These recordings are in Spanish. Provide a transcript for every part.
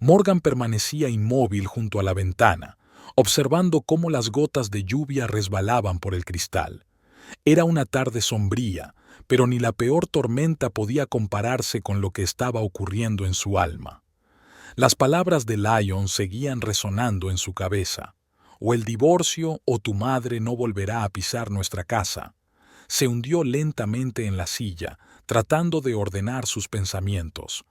Morgan permanecía inmóvil junto a la ventana, observando cómo las gotas de lluvia resbalaban por el cristal. Era una tarde sombría, pero ni la peor tormenta podía compararse con lo que estaba ocurriendo en su alma. Las palabras de Lyon seguían resonando en su cabeza. O el divorcio o tu madre no volverá a pisar nuestra casa. Se hundió lentamente en la silla, tratando de ordenar sus pensamientos.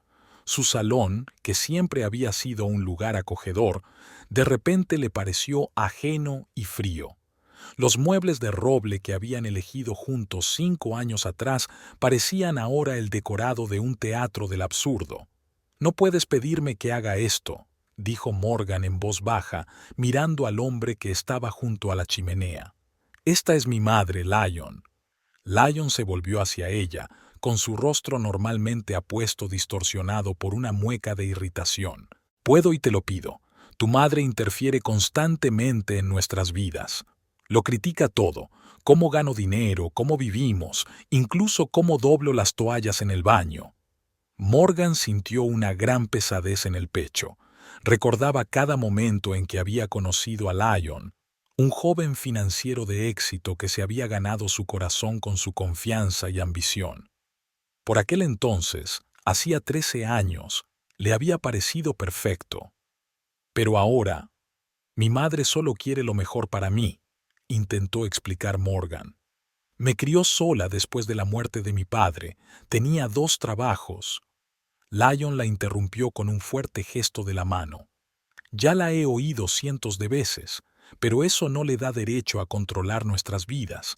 Su salón, que siempre había sido un lugar acogedor, de repente le pareció ajeno y frío. Los muebles de roble que habían elegido juntos 5 años atrás parecían ahora el decorado de un teatro del absurdo. «No puedes pedirme que haga esto», dijo Morgan en voz baja, mirando al hombre que estaba junto a la chimenea. «Esta es mi madre, Lyon». Lyon se volvió hacia ella, con su rostro normalmente apuesto distorsionado por una mueca de irritación. «Puedo y te lo pido. Tu madre interfiere constantemente en nuestras vidas. Lo critica todo, cómo gano dinero, cómo vivimos, incluso cómo doblo las toallas en el baño». Morgan sintió una gran pesadez en el pecho. Recordaba cada momento en que había conocido a Lyon, un joven financiero de éxito que se había ganado su corazón con su confianza y ambición. Por aquel entonces, hacía 13 años, le había parecido perfecto. Pero ahora, mi madre solo quiere lo mejor para mí, intentó explicar Morgan. Me crió sola después de la muerte de mi padre, tenía 2 trabajos. Lyon la interrumpió con un fuerte gesto de la mano. Ya la he oído cientos de veces, pero eso no le da derecho a controlar nuestras vidas.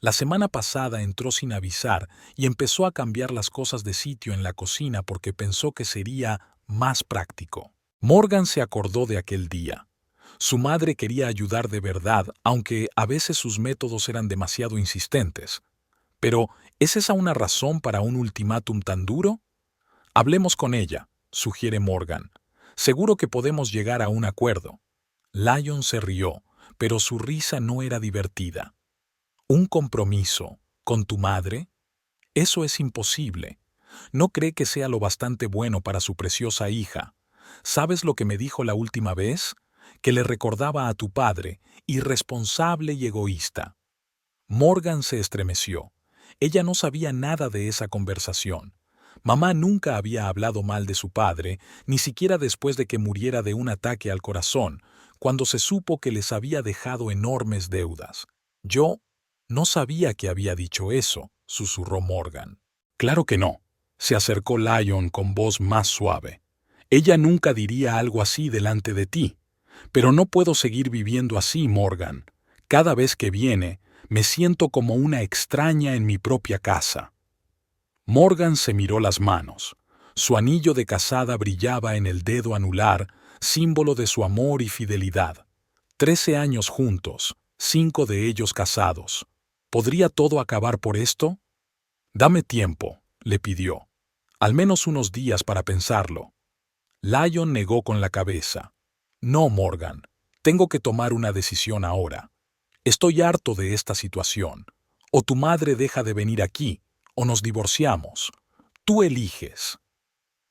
La semana pasada entró sin avisar y empezó a cambiar las cosas de sitio en la cocina porque pensó que sería más práctico. Morgan se acordó de aquel día. Su madre quería ayudar de verdad, aunque a veces sus métodos eran demasiado insistentes. Pero, ¿es esa una razón para un ultimátum tan duro? Hablemos con ella, sugiere Morgan. Seguro que podemos llegar a un acuerdo. Lyon se rió, pero su risa no era divertida. ¿Un compromiso con tu madre? Eso es imposible. No cree que sea lo bastante bueno para su preciosa hija. ¿Sabes lo que me dijo la última vez? Que le recordaba a tu padre, irresponsable y egoísta. Morgan se estremeció. Ella no sabía nada de esa conversación. Mamá nunca había hablado mal de su padre, ni siquiera después de que muriera de un ataque al corazón, cuando se supo que les había dejado enormes deudas. Yo no sabía que había dicho eso, susurró Morgan. Claro que no, se acercó Lyon con voz más suave. Ella nunca diría algo así delante de ti. Pero no puedo seguir viviendo así, Morgan. Cada vez que viene, me siento como una extraña en mi propia casa. Morgan se miró las manos. Su anillo de casada brillaba en el dedo anular, símbolo de su amor y fidelidad. 13 años juntos, 5 de ellos casados. ¿Podría todo acabar por esto? Dame tiempo, le pidió. Al menos unos días para pensarlo. Lyon negó con la cabeza. No, Morgan, tengo que tomar una decisión ahora. Estoy harto de esta situación. O tu madre deja de venir aquí, o nos divorciamos. Tú eliges.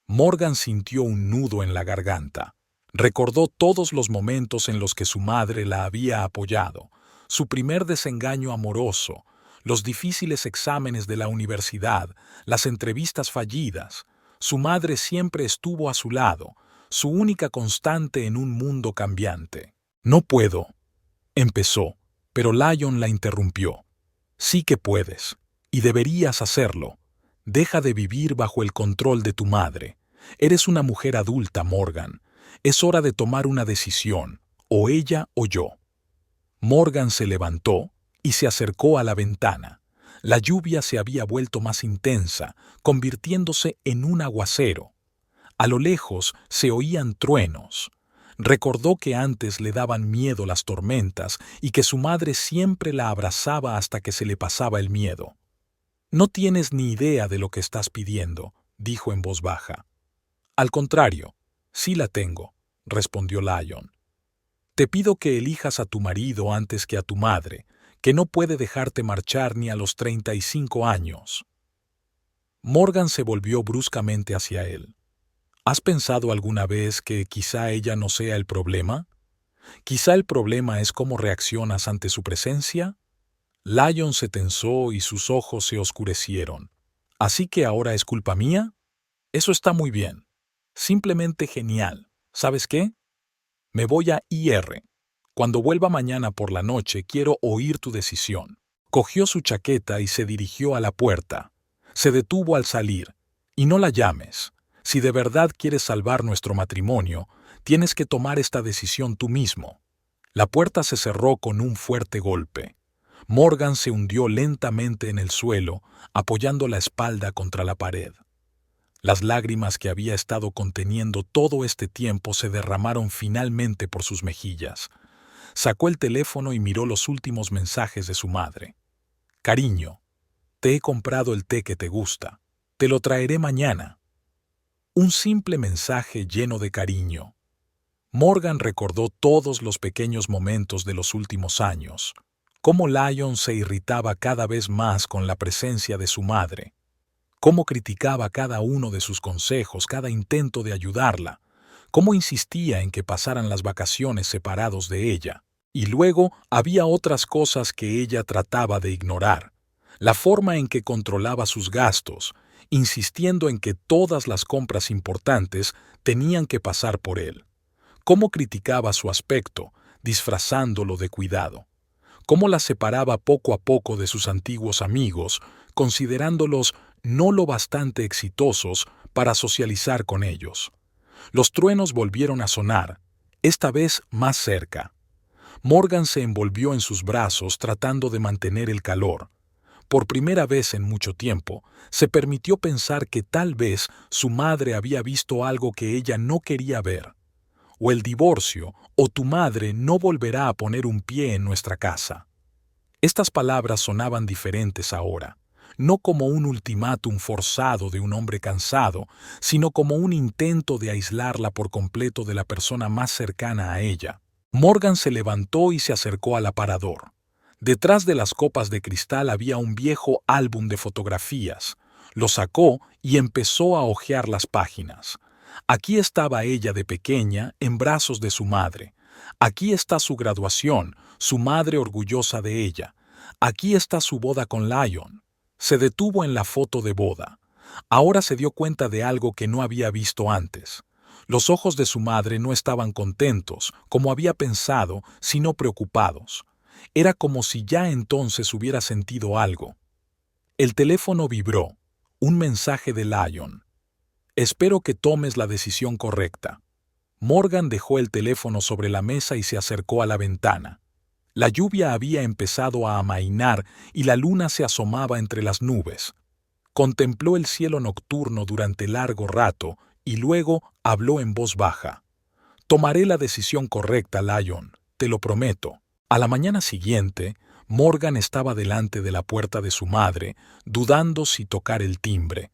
Morgan sintió un nudo en la garganta. Recordó todos los momentos en los que su madre la había apoyado, su primer desengaño amoroso, los difíciles exámenes de la universidad, las entrevistas fallidas. Su madre siempre estuvo a su lado, su única constante en un mundo cambiante. No puedo, empezó, pero Lyon la interrumpió. Sí que puedes. Y deberías hacerlo. Deja de vivir bajo el control de tu madre. Eres una mujer adulta, Morgan. Es hora de tomar una decisión, o ella o yo. Morgan se levantó y se acercó a la ventana. La lluvia se había vuelto más intensa, convirtiéndose en un aguacero. A lo lejos se oían truenos. Recordó que antes le daban miedo las tormentas y que su madre siempre la abrazaba hasta que se le pasaba el miedo. No tienes ni idea de lo que estás pidiendo, dijo en voz baja. Al contrario, sí la tengo, respondió Lyon. Te pido que elijas a tu marido antes que a tu madre, que no puede dejarte marchar ni a los 35 años. Morgan se volvió bruscamente hacia él. ¿Has pensado alguna vez que quizá ella no sea el problema? ¿Quizá el problema es cómo reaccionas ante su presencia? Lion se tensó y sus ojos se oscurecieron. ¿Así que ahora es culpa mía? Eso está muy bien. Simplemente genial. ¿Sabes qué? Me voy a IR. Cuando vuelva mañana por la noche quiero oír tu decisión. Cogió su chaqueta y se dirigió a la puerta. Se detuvo al salir. Y no la llames. Si de verdad quieres salvar nuestro matrimonio, tienes que tomar esta decisión tú mismo. La puerta se cerró con un fuerte golpe. Morgan se hundió lentamente en el suelo, apoyando la espalda contra la pared. Las lágrimas que había estado conteniendo todo este tiempo se derramaron finalmente por sus mejillas. Sacó el teléfono y miró los últimos mensajes de su madre. Cariño, te he comprado el té que te gusta. Te lo traeré mañana. Un simple mensaje lleno de cariño. Morgan recordó todos los pequeños momentos de los últimos años, cómo Lion se irritaba cada vez más con la presencia de su madre, cómo criticaba cada uno de sus consejos, cada intento de ayudarla, cómo insistía en que pasaran las vacaciones separados de ella. Y luego había otras cosas que ella trataba de ignorar, la forma en que controlaba sus gastos, insistiendo en que todas las compras importantes tenían que pasar por él. Cómo criticaba su aspecto, disfrazándolo de cuidado. Cómo la separaba poco a poco de sus antiguos amigos, considerándolos no lo bastante exitosos para socializar con ellos. Los truenos volvieron a sonar, esta vez más cerca. Morgan se envolvió en sus brazos tratando de mantener el calor. Por primera vez en mucho tiempo, se permitió pensar que tal vez su madre había visto algo que ella no quería ver. O el divorcio, o tu madre no volverá a poner un pie en nuestra casa. Estas palabras sonaban diferentes ahora, no como un ultimátum forzado de un hombre cansado, sino como un intento de aislarla por completo de la persona más cercana a ella. Morgan se levantó y se acercó al aparador. Detrás de las copas de cristal había un viejo álbum de fotografías. Lo sacó y empezó a hojear las páginas. Aquí estaba ella de pequeña, en brazos de su madre. Aquí está su graduación, su madre orgullosa de ella. Aquí está su boda con Lion. Se detuvo en la foto de boda. Ahora se dio cuenta de algo que no había visto antes. Los ojos de su madre no estaban contentos, como había pensado, sino preocupados. Era como si ya entonces hubiera sentido algo. El teléfono vibró. Un mensaje de Lion. Espero que tomes la decisión correcta. Morgan dejó el teléfono sobre la mesa y se acercó a la ventana. La lluvia había empezado a amainar y la luna se asomaba entre las nubes. Contempló el cielo nocturno durante largo rato y luego habló en voz baja. Tomaré la decisión correcta, Lion, te lo prometo. A la mañana siguiente, Morgan estaba delante de la puerta de su madre, dudando si tocar el timbre.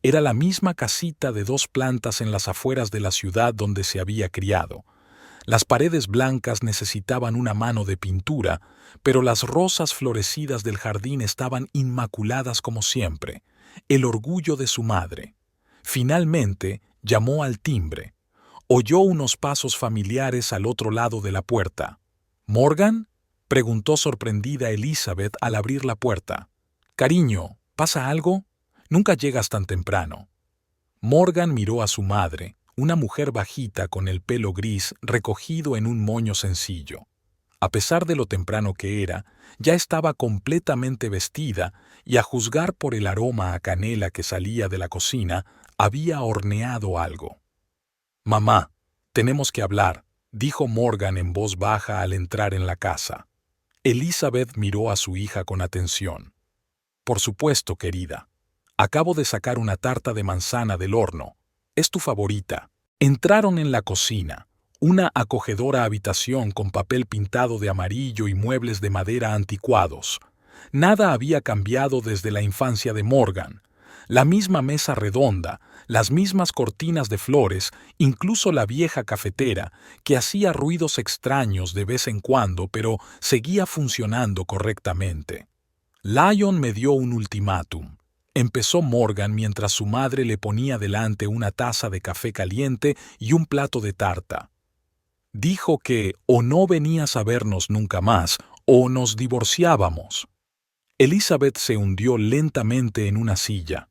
Era la misma casita de 2 plantas en las afueras de la ciudad donde se había criado. Las paredes blancas necesitaban una mano de pintura, pero las rosas florecidas del jardín estaban inmaculadas como siempre, el orgullo de su madre. Finalmente, llamó al timbre. Oyó unos pasos familiares al otro lado de la puerta. ¿Morgan?, preguntó sorprendida Elizabeth al abrir la puerta. Cariño, ¿pasa algo? Nunca llegas tan temprano. Morgan miró a su madre, una mujer bajita con el pelo gris recogido en un moño sencillo. A pesar de lo temprano que era, ya estaba completamente vestida y, a juzgar por el aroma a canela que salía de la cocina, había horneado algo. «Mamá, tenemos que hablar», dijo Morgan en voz baja al entrar en la casa. Elizabeth miró a su hija con atención. «Por supuesto, querida. Acabo de sacar una tarta de manzana del horno. Es tu favorita». Entraron en la cocina, una acogedora habitación con papel pintado de amarillo y muebles de madera anticuados. Nada había cambiado desde la infancia de Morgan. La misma mesa redonda, las mismas cortinas de flores, incluso la vieja cafetera, que hacía ruidos extraños de vez en cuando, pero seguía funcionando correctamente. Lion me dio un ultimátum. empezó Morgan mientras su madre le ponía delante una taza de café caliente y un plato de tarta. Dijo que o no venías a vernos nunca más, o nos divorciábamos. Elizabeth se hundió lentamente en una silla.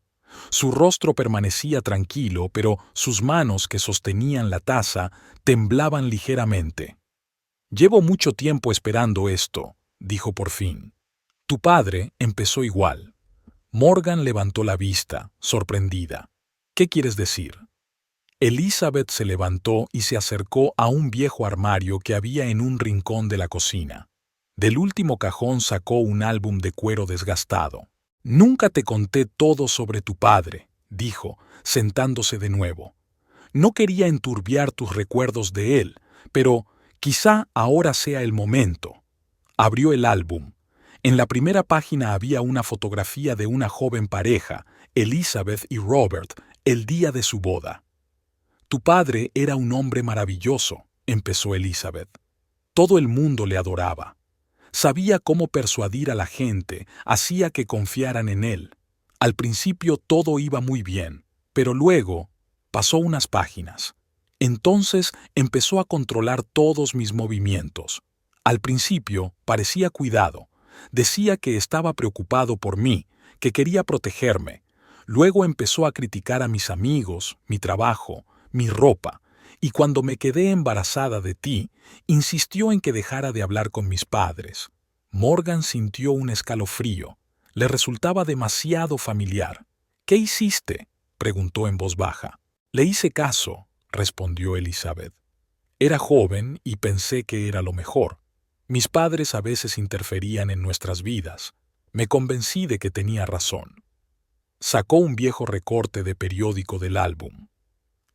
Su rostro permanecía tranquilo, pero sus manos que sostenían la taza temblaban ligeramente. «Llevo mucho tiempo esperando esto», dijo por fin. «Tu padre empezó igual». Morgan levantó la vista, sorprendida. «¿Qué quieres decir?» Elizabeth se levantó y se acercó a un viejo armario que había en un rincón de la cocina. Del último cajón sacó un álbum de cuero desgastado. «Nunca te conté todo sobre tu padre», dijo, sentándose de nuevo. «No quería enturbiar tus recuerdos de él, pero quizá ahora sea el momento». Abrió el álbum. En la primera página había una fotografía de una joven pareja, Elizabeth y Robert, el día de su boda. «Tu padre era un hombre maravilloso», empezó Elizabeth. «Todo el mundo le adoraba. Sabía cómo persuadir a la gente, hacía que confiaran en él. Al principio todo iba muy bien, pero luego pasó unas páginas. Entonces empezó a controlar todos mis movimientos. Al principio parecía cuidado. Decía que estaba preocupado por mí, que quería protegerme. Luego empezó a criticar a mis amigos, mi trabajo, mi ropa, y cuando me quedé embarazada de ti, insistió en que dejara de hablar con mis padres». Morgan sintió un escalofrío. Le resultaba demasiado familiar. «¿Qué hiciste?», preguntó en voz baja. «Le hice caso», respondió Elizabeth. «Era joven y pensé que era lo mejor. Mis padres a veces interferían en nuestras vidas. Me convencí de que tenía razón». Sacó un viejo recorte de periódico del álbum.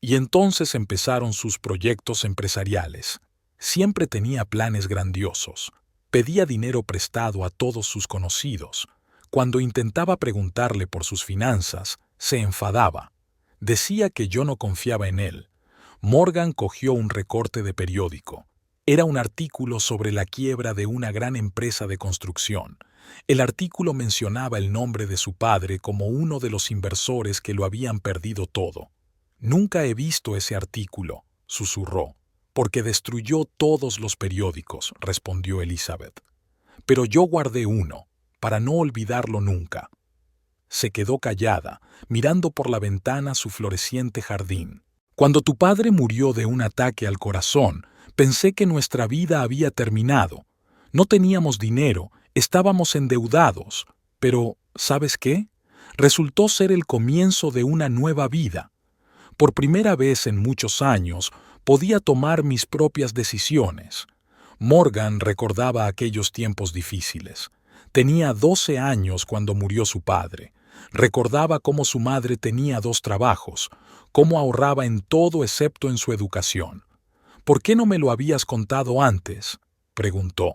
Y entonces empezaron sus proyectos empresariales. Siempre tenía planes grandiosos. Pedía dinero prestado a todos sus conocidos. Cuando intentaba preguntarle por sus finanzas, se enfadaba. Decía que yo no confiaba en él. Morgan cogió un recorte de periódico. Era un artículo sobre la quiebra de una gran empresa de construcción. El artículo mencionaba el nombre de su padre como uno de los inversores que lo habían perdido todo. «Nunca he visto ese artículo», susurró. «Porque destruyó todos los periódicos», respondió Elizabeth. «Pero yo guardé uno, para no olvidarlo nunca». Se quedó callada, mirando por la ventana su floreciente jardín. «Cuando tu padre murió de un ataque al corazón, pensé que nuestra vida había terminado. No teníamos dinero, estábamos endeudados. Pero, ¿sabes qué? Resultó ser el comienzo de una nueva vida. Por primera vez en muchos años, podía tomar mis propias decisiones». Morgan recordaba aquellos tiempos difíciles. Tenía 12 años cuando murió su padre. Recordaba cómo su madre tenía 2 trabajos, cómo ahorraba en todo excepto en su educación. «¿Por qué no me lo habías contado antes?», preguntó.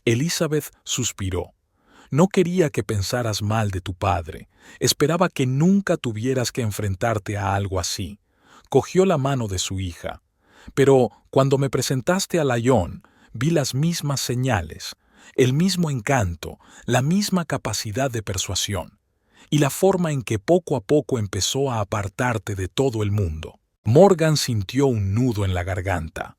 Elizabeth suspiró. «No quería que pensaras mal de tu padre. Esperaba que nunca tuvieras que enfrentarte a algo así». Cogió la mano de su hija. «Pero cuando me presentaste a Lyon, vi las mismas señales, el mismo encanto, la misma capacidad de persuasión, y la forma en que poco a poco empezó a apartarte de todo el mundo». Morgan sintió un nudo en la garganta.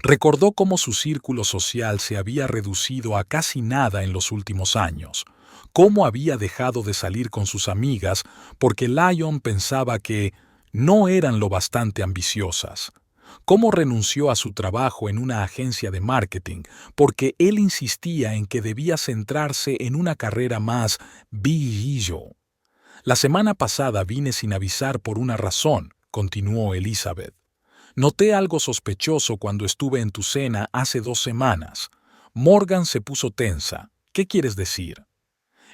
Recordó cómo su círculo social se había reducido a casi nada en los últimos años, cómo había dejado de salir con sus amigas porque Lyon pensaba que no eran lo bastante ambiciosas, cómo renunció a su trabajo en una agencia de marketing porque él insistía en que debía centrarse en una carrera más brillo. «La semana pasada vine sin avisar por una razón», continuó Elizabeth. «Noté algo sospechoso cuando estuve en tu cena hace 2 semanas. Morgan se puso tensa. ¿Qué quieres decir?»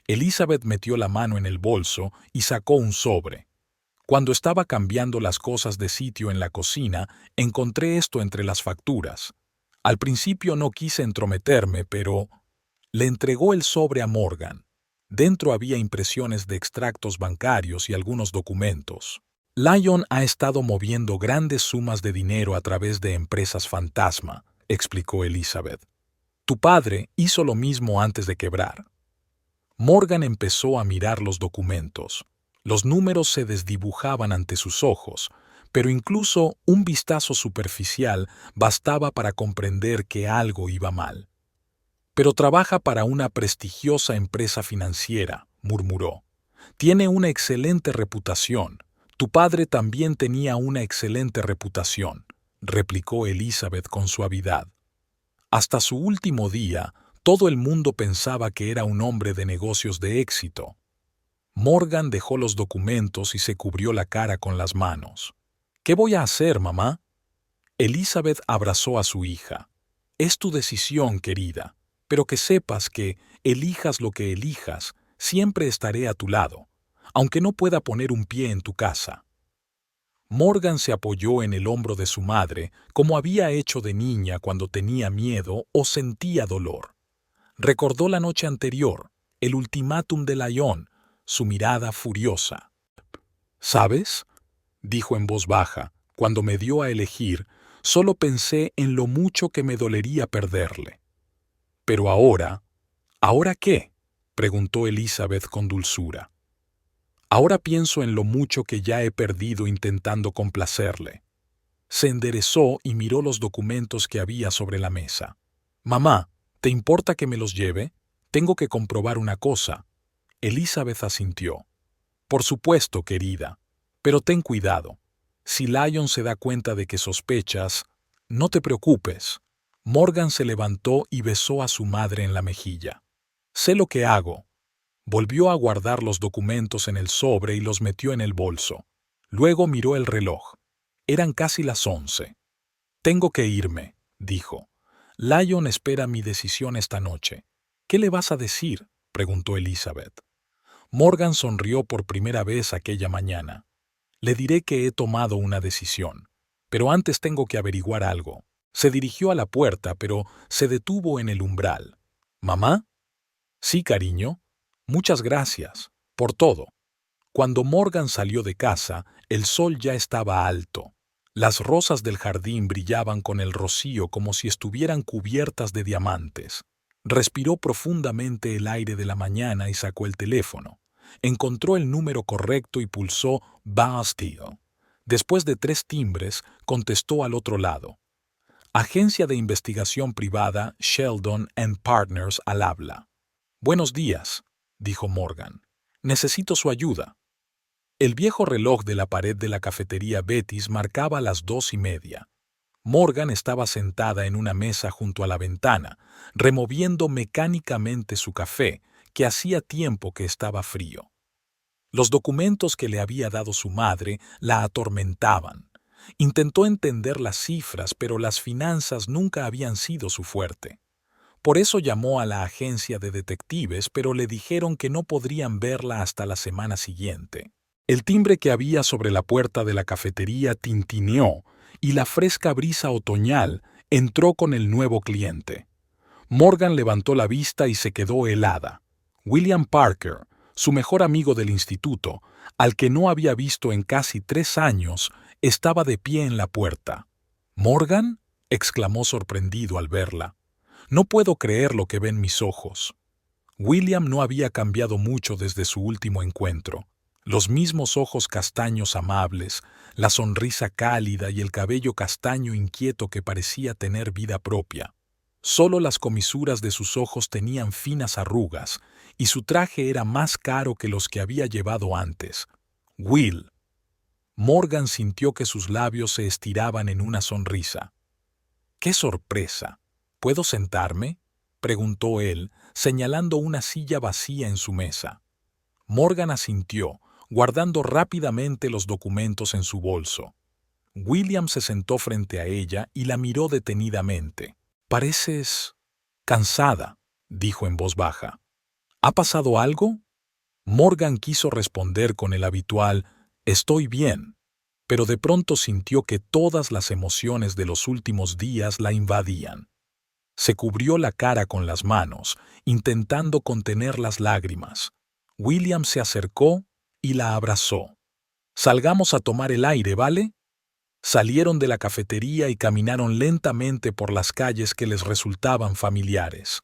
Elizabeth metió la mano en el bolso y sacó un sobre. «Cuando estaba cambiando las cosas de sitio en la cocina, encontré esto entre las facturas. Al principio no quise entrometerme, pero...» Le entregó el sobre a Morgan. Dentro había impresiones de extractos bancarios y algunos documentos. «Lyon ha estado moviendo grandes sumas de dinero a través de empresas fantasma», explicó Elizabeth. «Tu padre hizo lo mismo antes de quebrar». Morgan empezó a mirar los documentos. Los números se desdibujaban ante sus ojos, pero incluso un vistazo superficial bastaba para comprender que algo iba mal. Pero trabaja para una prestigiosa empresa financiera, murmuró. Tiene una excelente reputación. Tu padre también tenía una excelente reputación, replicó Elizabeth con suavidad. Hasta su último día, todo el mundo pensaba que era un hombre de negocios de éxito. Morgan dejó los documentos y se cubrió la cara con las manos. ¿Qué voy a hacer, mamá? Elizabeth abrazó a su hija. Es tu decisión, querida, pero que sepas que, elijas lo que elijas, siempre estaré a tu lado, aunque no pueda poner un pie en tu casa. Morgan se apoyó en el hombro de su madre, como había hecho de niña cuando tenía miedo o sentía dolor. Recordó la noche anterior, el ultimátum de Lyon, su mirada furiosa. ¿Sabes?, dijo en voz baja, cuando me dio a elegir, solo pensé en lo mucho que me dolería perderle. Pero ahora, ¿ahora qué?, preguntó Elizabeth con dulzura. Ahora pienso en lo mucho que ya he perdido intentando complacerle. Se enderezó y miró los documentos que había sobre la mesa. Mamá, ¿te importa que me los lleve? Tengo que comprobar una cosa. Elizabeth asintió. Por supuesto, querida. Pero ten cuidado. Si Lyon se da cuenta de que sospechas, no te preocupes. Morgan se levantó y besó a su madre en la mejilla. Sé lo que hago. Volvió a guardar los documentos en el sobre y los metió en el bolso. Luego miró el reloj. Eran casi las 11. Tengo que irme, dijo. Lyon espera mi decisión esta noche. ¿Qué le vas a decir?, preguntó Elizabeth. Morgan sonrió por primera vez aquella mañana. Le diré que he tomado una decisión, pero antes tengo que averiguar algo. Se dirigió a la puerta, pero se detuvo en el umbral. ¿Mamá? Sí, cariño. Muchas gracias, por todo. Cuando Morgan salió de casa, el sol ya estaba alto. Las rosas del jardín brillaban con el rocío como si estuvieran cubiertas de diamantes. Respiró profundamente el aire de la mañana y sacó el teléfono. Encontró el número correcto y pulsó Bastille. Después de 3 timbres, contestó al otro lado. Agencia de investigación privada Sheldon and Partners al habla. Buenos días, dijo Morgan. Necesito su ayuda. El viejo reloj de la pared de la cafetería Betty's marcaba las 2:30. Morgan estaba sentada en una mesa junto a la ventana, removiendo mecánicamente su café, que hacía tiempo que estaba frío. Los documentos que le había dado su madre la atormentaban. Intentó entender las cifras, pero las finanzas nunca habían sido su fuerte. Por eso llamó a la agencia de detectives, pero le dijeron que no podrían verla hasta la semana siguiente. El timbre que había sobre la puerta de la cafetería tintineó y la fresca brisa otoñal entró con el nuevo cliente. Morgan levantó la vista y se quedó helada. William Parker, su mejor amigo del instituto, al que no había visto en casi 3 años, estaba de pie en la puerta. ¿Morgan?, exclamó sorprendido al verla. No puedo creer lo que ven mis ojos. William no había cambiado mucho desde su último encuentro. Los mismos ojos castaños amables, la sonrisa cálida y el cabello castaño inquieto que parecía tener vida propia. Solo las comisuras de sus ojos tenían finas arrugas, y su traje era más caro que los que había llevado antes. Will. Morgan sintió que sus labios se estiraban en una sonrisa. ¡Qué sorpresa! ¿Puedo sentarme?, preguntó él, señalando una silla vacía en su mesa. Morgan asintió, guardando rápidamente los documentos en su bolso. William se sentó frente a ella y la miró detenidamente. «Pareces cansada», dijo en voz baja. «¿Ha pasado algo?» Morgan quiso responder con el habitual «estoy bien», pero de pronto sintió que todas las emociones de los últimos días la invadían. Se cubrió la cara con las manos, intentando contener las lágrimas. William se acercó y la abrazó. «Salgamos a tomar el aire, ¿vale?» Salieron de la cafetería y caminaron lentamente por las calles que les resultaban familiares.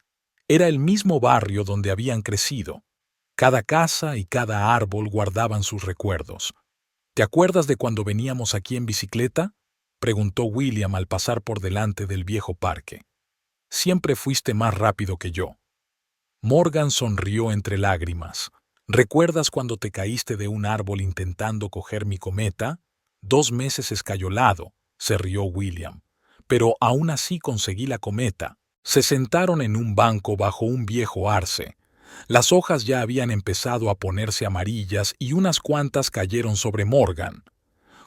Era el mismo barrio donde habían crecido. Cada casa y cada árbol guardaban sus recuerdos. ¿Te acuerdas de cuando veníamos aquí en bicicleta?, preguntó William al pasar por delante del viejo parque. Siempre fuiste más rápido que yo. Morgan sonrió entre lágrimas. ¿Recuerdas cuando te caíste de un árbol intentando coger mi cometa? 2 meses escayolado, se rió William. Pero aún así conseguí la cometa. Se sentaron en un banco bajo un viejo arce. Las hojas ya habían empezado a ponerse amarillas y unas cuantas cayeron sobre Morgan.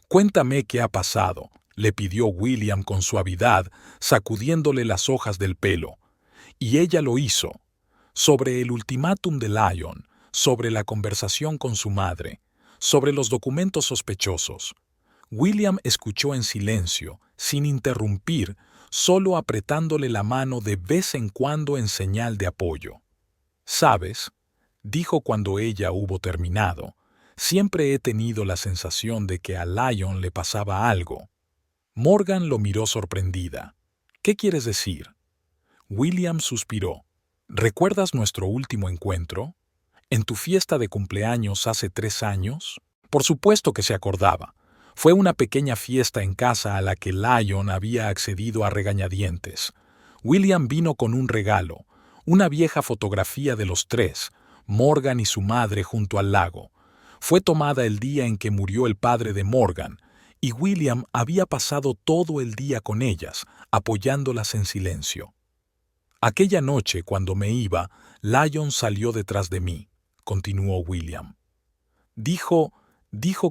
«Cuéntame qué ha pasado», le pidió William con suavidad, sacudiéndole las hojas del pelo. Y ella lo hizo. Sobre el ultimátum de Lyon, sobre la conversación con su madre, sobre los documentos sospechosos. William escuchó en silencio, sin interrumpir, solo apretándole la mano de vez en cuando en señal de apoyo. «¿Sabes?», dijo cuando ella hubo terminado, «siempre he tenido la sensación de que a Lyon le pasaba algo». Morgan lo miró sorprendida. «¿Qué quieres decir?». William suspiró. «¿Recuerdas nuestro último encuentro? ¿En tu fiesta de cumpleaños hace 3 años? Por supuesto que se acordaba. Fue una pequeña fiesta en casa a la que Lyon había accedido a regañadientes. William vino con un regalo, una vieja fotografía de los 3, Morgan y su madre junto al lago. Fue tomada el día en que murió el padre de Morgan, y William había pasado todo el día con ellas, apoyándolas en silencio. Aquella noche, cuando me iba, Lyon salió detrás de mí, continuó William. Dijo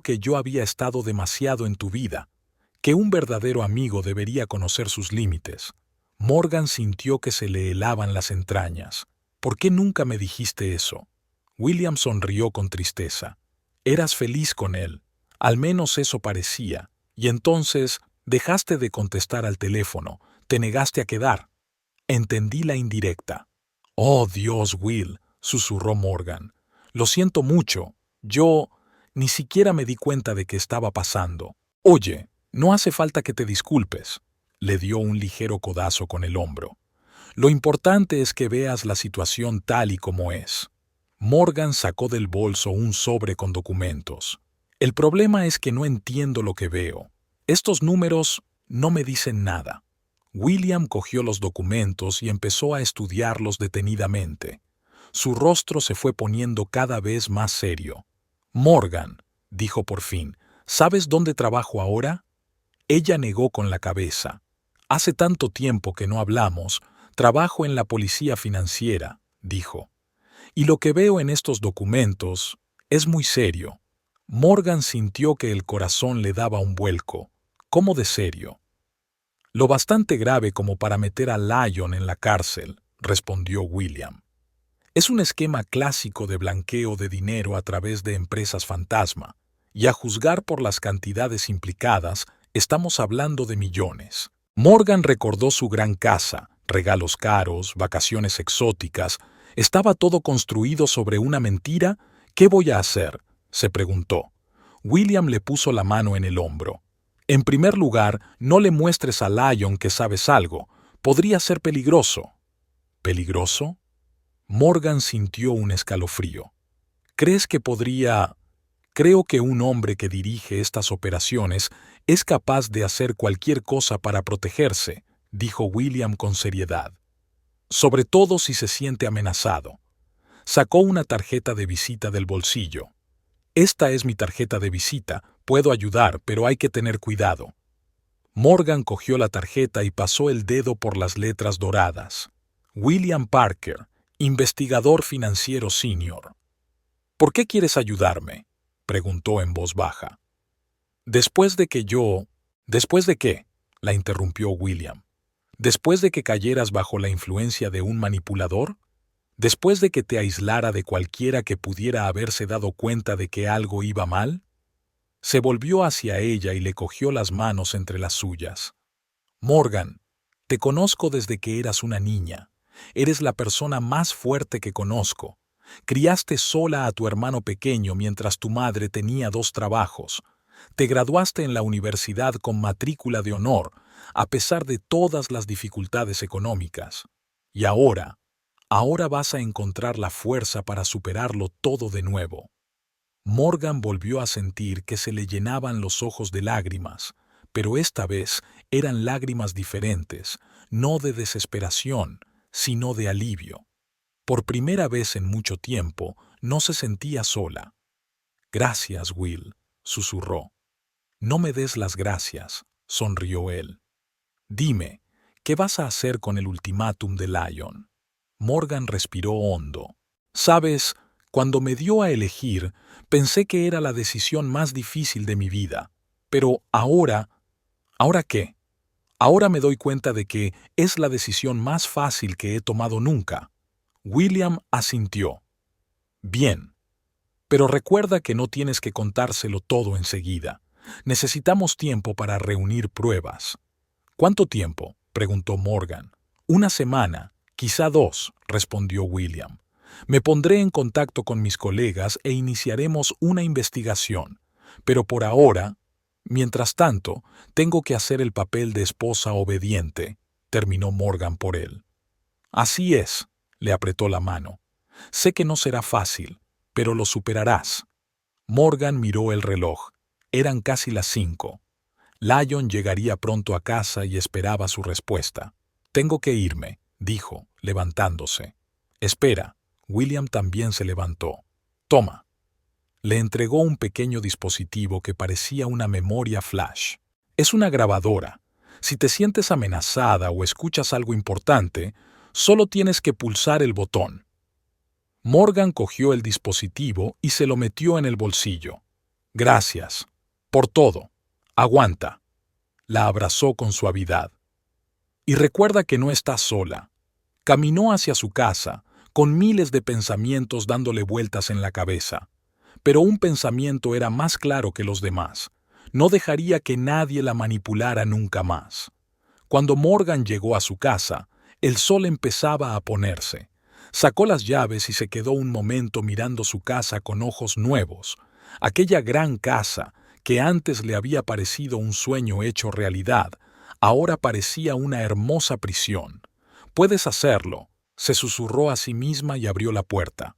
que yo había estado demasiado en tu vida, que un verdadero amigo debería conocer sus límites. Morgan sintió que se le helaban las entrañas. «¿Por qué nunca me dijiste eso?». William sonrió con tristeza. «Eras feliz con él, al menos eso parecía, y entonces dejaste de contestar al teléfono, te negaste a quedar». Entendí la indirecta. «Oh, Dios, Will», susurró Morgan. «Lo siento mucho. Yo ni siquiera me di cuenta de qué estaba pasando». «Oye, no hace falta que te disculpes», le dio un ligero codazo con el hombro. «Lo importante es que veas la situación tal y como es». Morgan sacó del bolso un sobre con documentos. «El problema es que no entiendo lo que veo. Estos números no me dicen nada». William cogió los documentos y empezó a estudiarlos detenidamente. Su rostro se fue poniendo cada vez más serio. «Morgan», dijo por fin, «¿sabes dónde trabajo ahora?». Ella negó con la cabeza. «Hace tanto tiempo que no hablamos. Trabajo en la policía financiera», dijo. «Y lo que veo en estos documentos es muy serio». Morgan sintió que el corazón le daba un vuelco. ¿Cómo de serio? «Lo bastante grave como para meter a Lyon en la cárcel», respondió William. «Es un esquema clásico de blanqueo de dinero a través de empresas fantasma, y a juzgar por las cantidades implicadas, estamos hablando de millones». Morgan recordó su gran casa, regalos caros, vacaciones exóticas. ¿Estaba todo construido sobre una mentira? «¿Qué voy a hacer?», se preguntó. William le puso la mano en el hombro. «En primer lugar, no le muestres a Lyon que sabes algo. Podría ser peligroso». «¿Peligroso?». Morgan sintió un escalofrío. «¿Crees que podría...?» «Creo que un hombre que dirige estas operaciones es capaz de hacer cualquier cosa para protegerse», dijo William con seriedad. «Sobre todo si se siente amenazado». Sacó una tarjeta de visita del bolsillo. «Esta es mi tarjeta de visita. Puedo ayudar, pero hay que tener cuidado». Morgan cogió la tarjeta y pasó el dedo por las letras doradas. «William Parker, investigador financiero senior». «¿Por qué quieres ayudarme?», preguntó en voz baja. «Después de que yo...». «¿Después de qué?», la interrumpió William. «¿Después de que cayeras bajo la influencia de un manipulador? ¿Después de que te aislara de cualquiera que pudiera haberse dado cuenta de que algo iba mal?». Se volvió hacia ella y le cogió las manos entre las suyas. «Morgan, te conozco desde que eras una niña. Eres la persona más fuerte que conozco. Criaste sola a tu hermano pequeño mientras tu madre tenía 2 trabajos. Te graduaste en la universidad con matrícula de honor, a pesar de todas las dificultades económicas. Y ahora Ahora vas a encontrar la fuerza para superarlo todo de nuevo. Morgan volvió a sentir que se le llenaban los ojos de lágrimas, pero esta vez eran lágrimas diferentes, no de desesperación, sino de alivio. Por primera vez en mucho tiempo, no se sentía sola. «Gracias, Will», susurró. «No me des las gracias», sonrió él. «Dime, ¿qué vas a hacer con el ultimátum de Lyon?» Morgan respiró hondo. «Sabes, cuando me dio a elegir, pensé que era la decisión más difícil de mi vida. Pero ahora... ¿Ahora qué? Ahora me doy cuenta de que es la decisión más fácil que he tomado nunca». William asintió. «Bien. Pero recuerda que no tienes que contárselo todo enseguida. Necesitamos tiempo para reunir pruebas». «¿Cuánto tiempo?», preguntó Morgan. «Una semana, quizá 2», respondió William. «Me pondré en contacto con mis colegas e iniciaremos una investigación. Pero por ahora, mientras tanto, tengo que hacer el papel de esposa obediente», terminó Morgan por él. «Así es», le apretó la mano. «Sé que no será fácil, pero lo superarás». Morgan miró el reloj. Eran casi las 5. Lyon llegaría pronto a casa y esperaba su respuesta. «Tengo que irme», dijo, levantándose. «Espera». William también se levantó. «Toma». Le entregó un pequeño dispositivo que parecía una memoria flash. «Es una grabadora. Si te sientes amenazada o escuchas algo importante, solo tienes que pulsar el botón». Morgan cogió el dispositivo y se lo metió en el bolsillo. «Gracias. Por todo. Aguanta». La abrazó con suavidad. «Y recuerda que no estás sola». Caminó hacia su casa, con miles de pensamientos dándole vueltas en la cabeza. Pero un pensamiento era más claro que los demás. No dejaría que nadie la manipulara nunca más. Cuando Morgan llegó a su casa, el sol empezaba a ponerse. Sacó las llaves y se quedó un momento mirando su casa con ojos nuevos. Aquella gran casa, que antes le había parecido un sueño hecho realidad, ahora parecía una hermosa prisión. «Puedes hacerlo», se susurró a sí misma y abrió la puerta.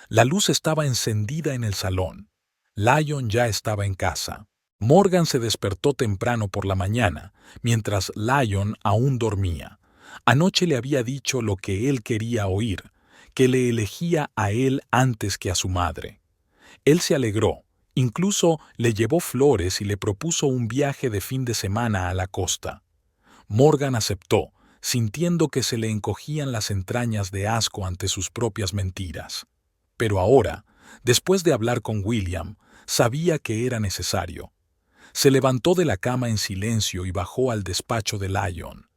La luz estaba encendida en el salón. Lyon ya estaba en casa. Morgan se despertó temprano por la mañana, mientras Lyon aún dormía. Anoche le había dicho lo que él quería oír, que le elegía a él antes que a su madre. Él se alegró, incluso le llevó flores y le propuso un viaje de fin de semana a la costa. Morgan aceptó, sintiendo que se le encogían las entrañas de asco ante sus propias mentiras. Pero ahora, después de hablar con William, sabía que era necesario. Se levantó de la cama en silencio y bajó al despacho de Lyon.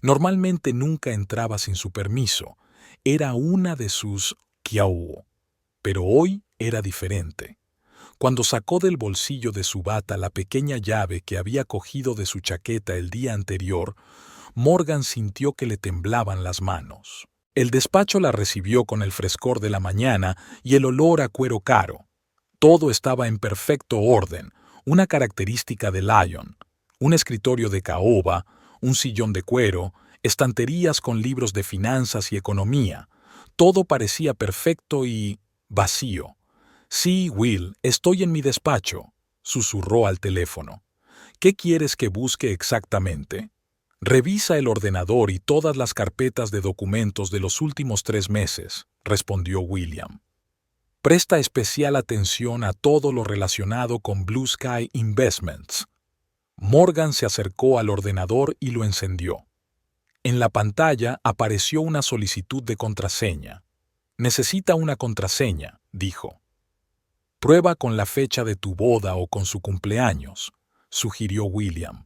Normalmente nunca entraba sin su permiso. Era una de sus kiau. Pero hoy era diferente. Cuando sacó del bolsillo de su bata la pequeña llave que había cogido de su chaqueta el día anterior, Morgan sintió que le temblaban las manos. El despacho la recibió con el frescor de la mañana y el olor a cuero caro. Todo estaba en perfecto orden, una característica de Lyon. Un escritorio de caoba, un sillón de cuero, estanterías con libros de finanzas y economía. Todo parecía perfecto y vacío. «Sí, Will, estoy en mi despacho», susurró al teléfono. «¿Qué quieres que busque exactamente?» «Revisa el ordenador y todas las carpetas de documentos de los últimos 3 meses», respondió William. «Presta especial atención a todo lo relacionado con Blue Sky Investments». Morgan se acercó al ordenador y lo encendió. En la pantalla apareció una solicitud de contraseña. «Necesita una contraseña», dijo. «Prueba con la fecha de tu boda o con su cumpleaños», sugirió William.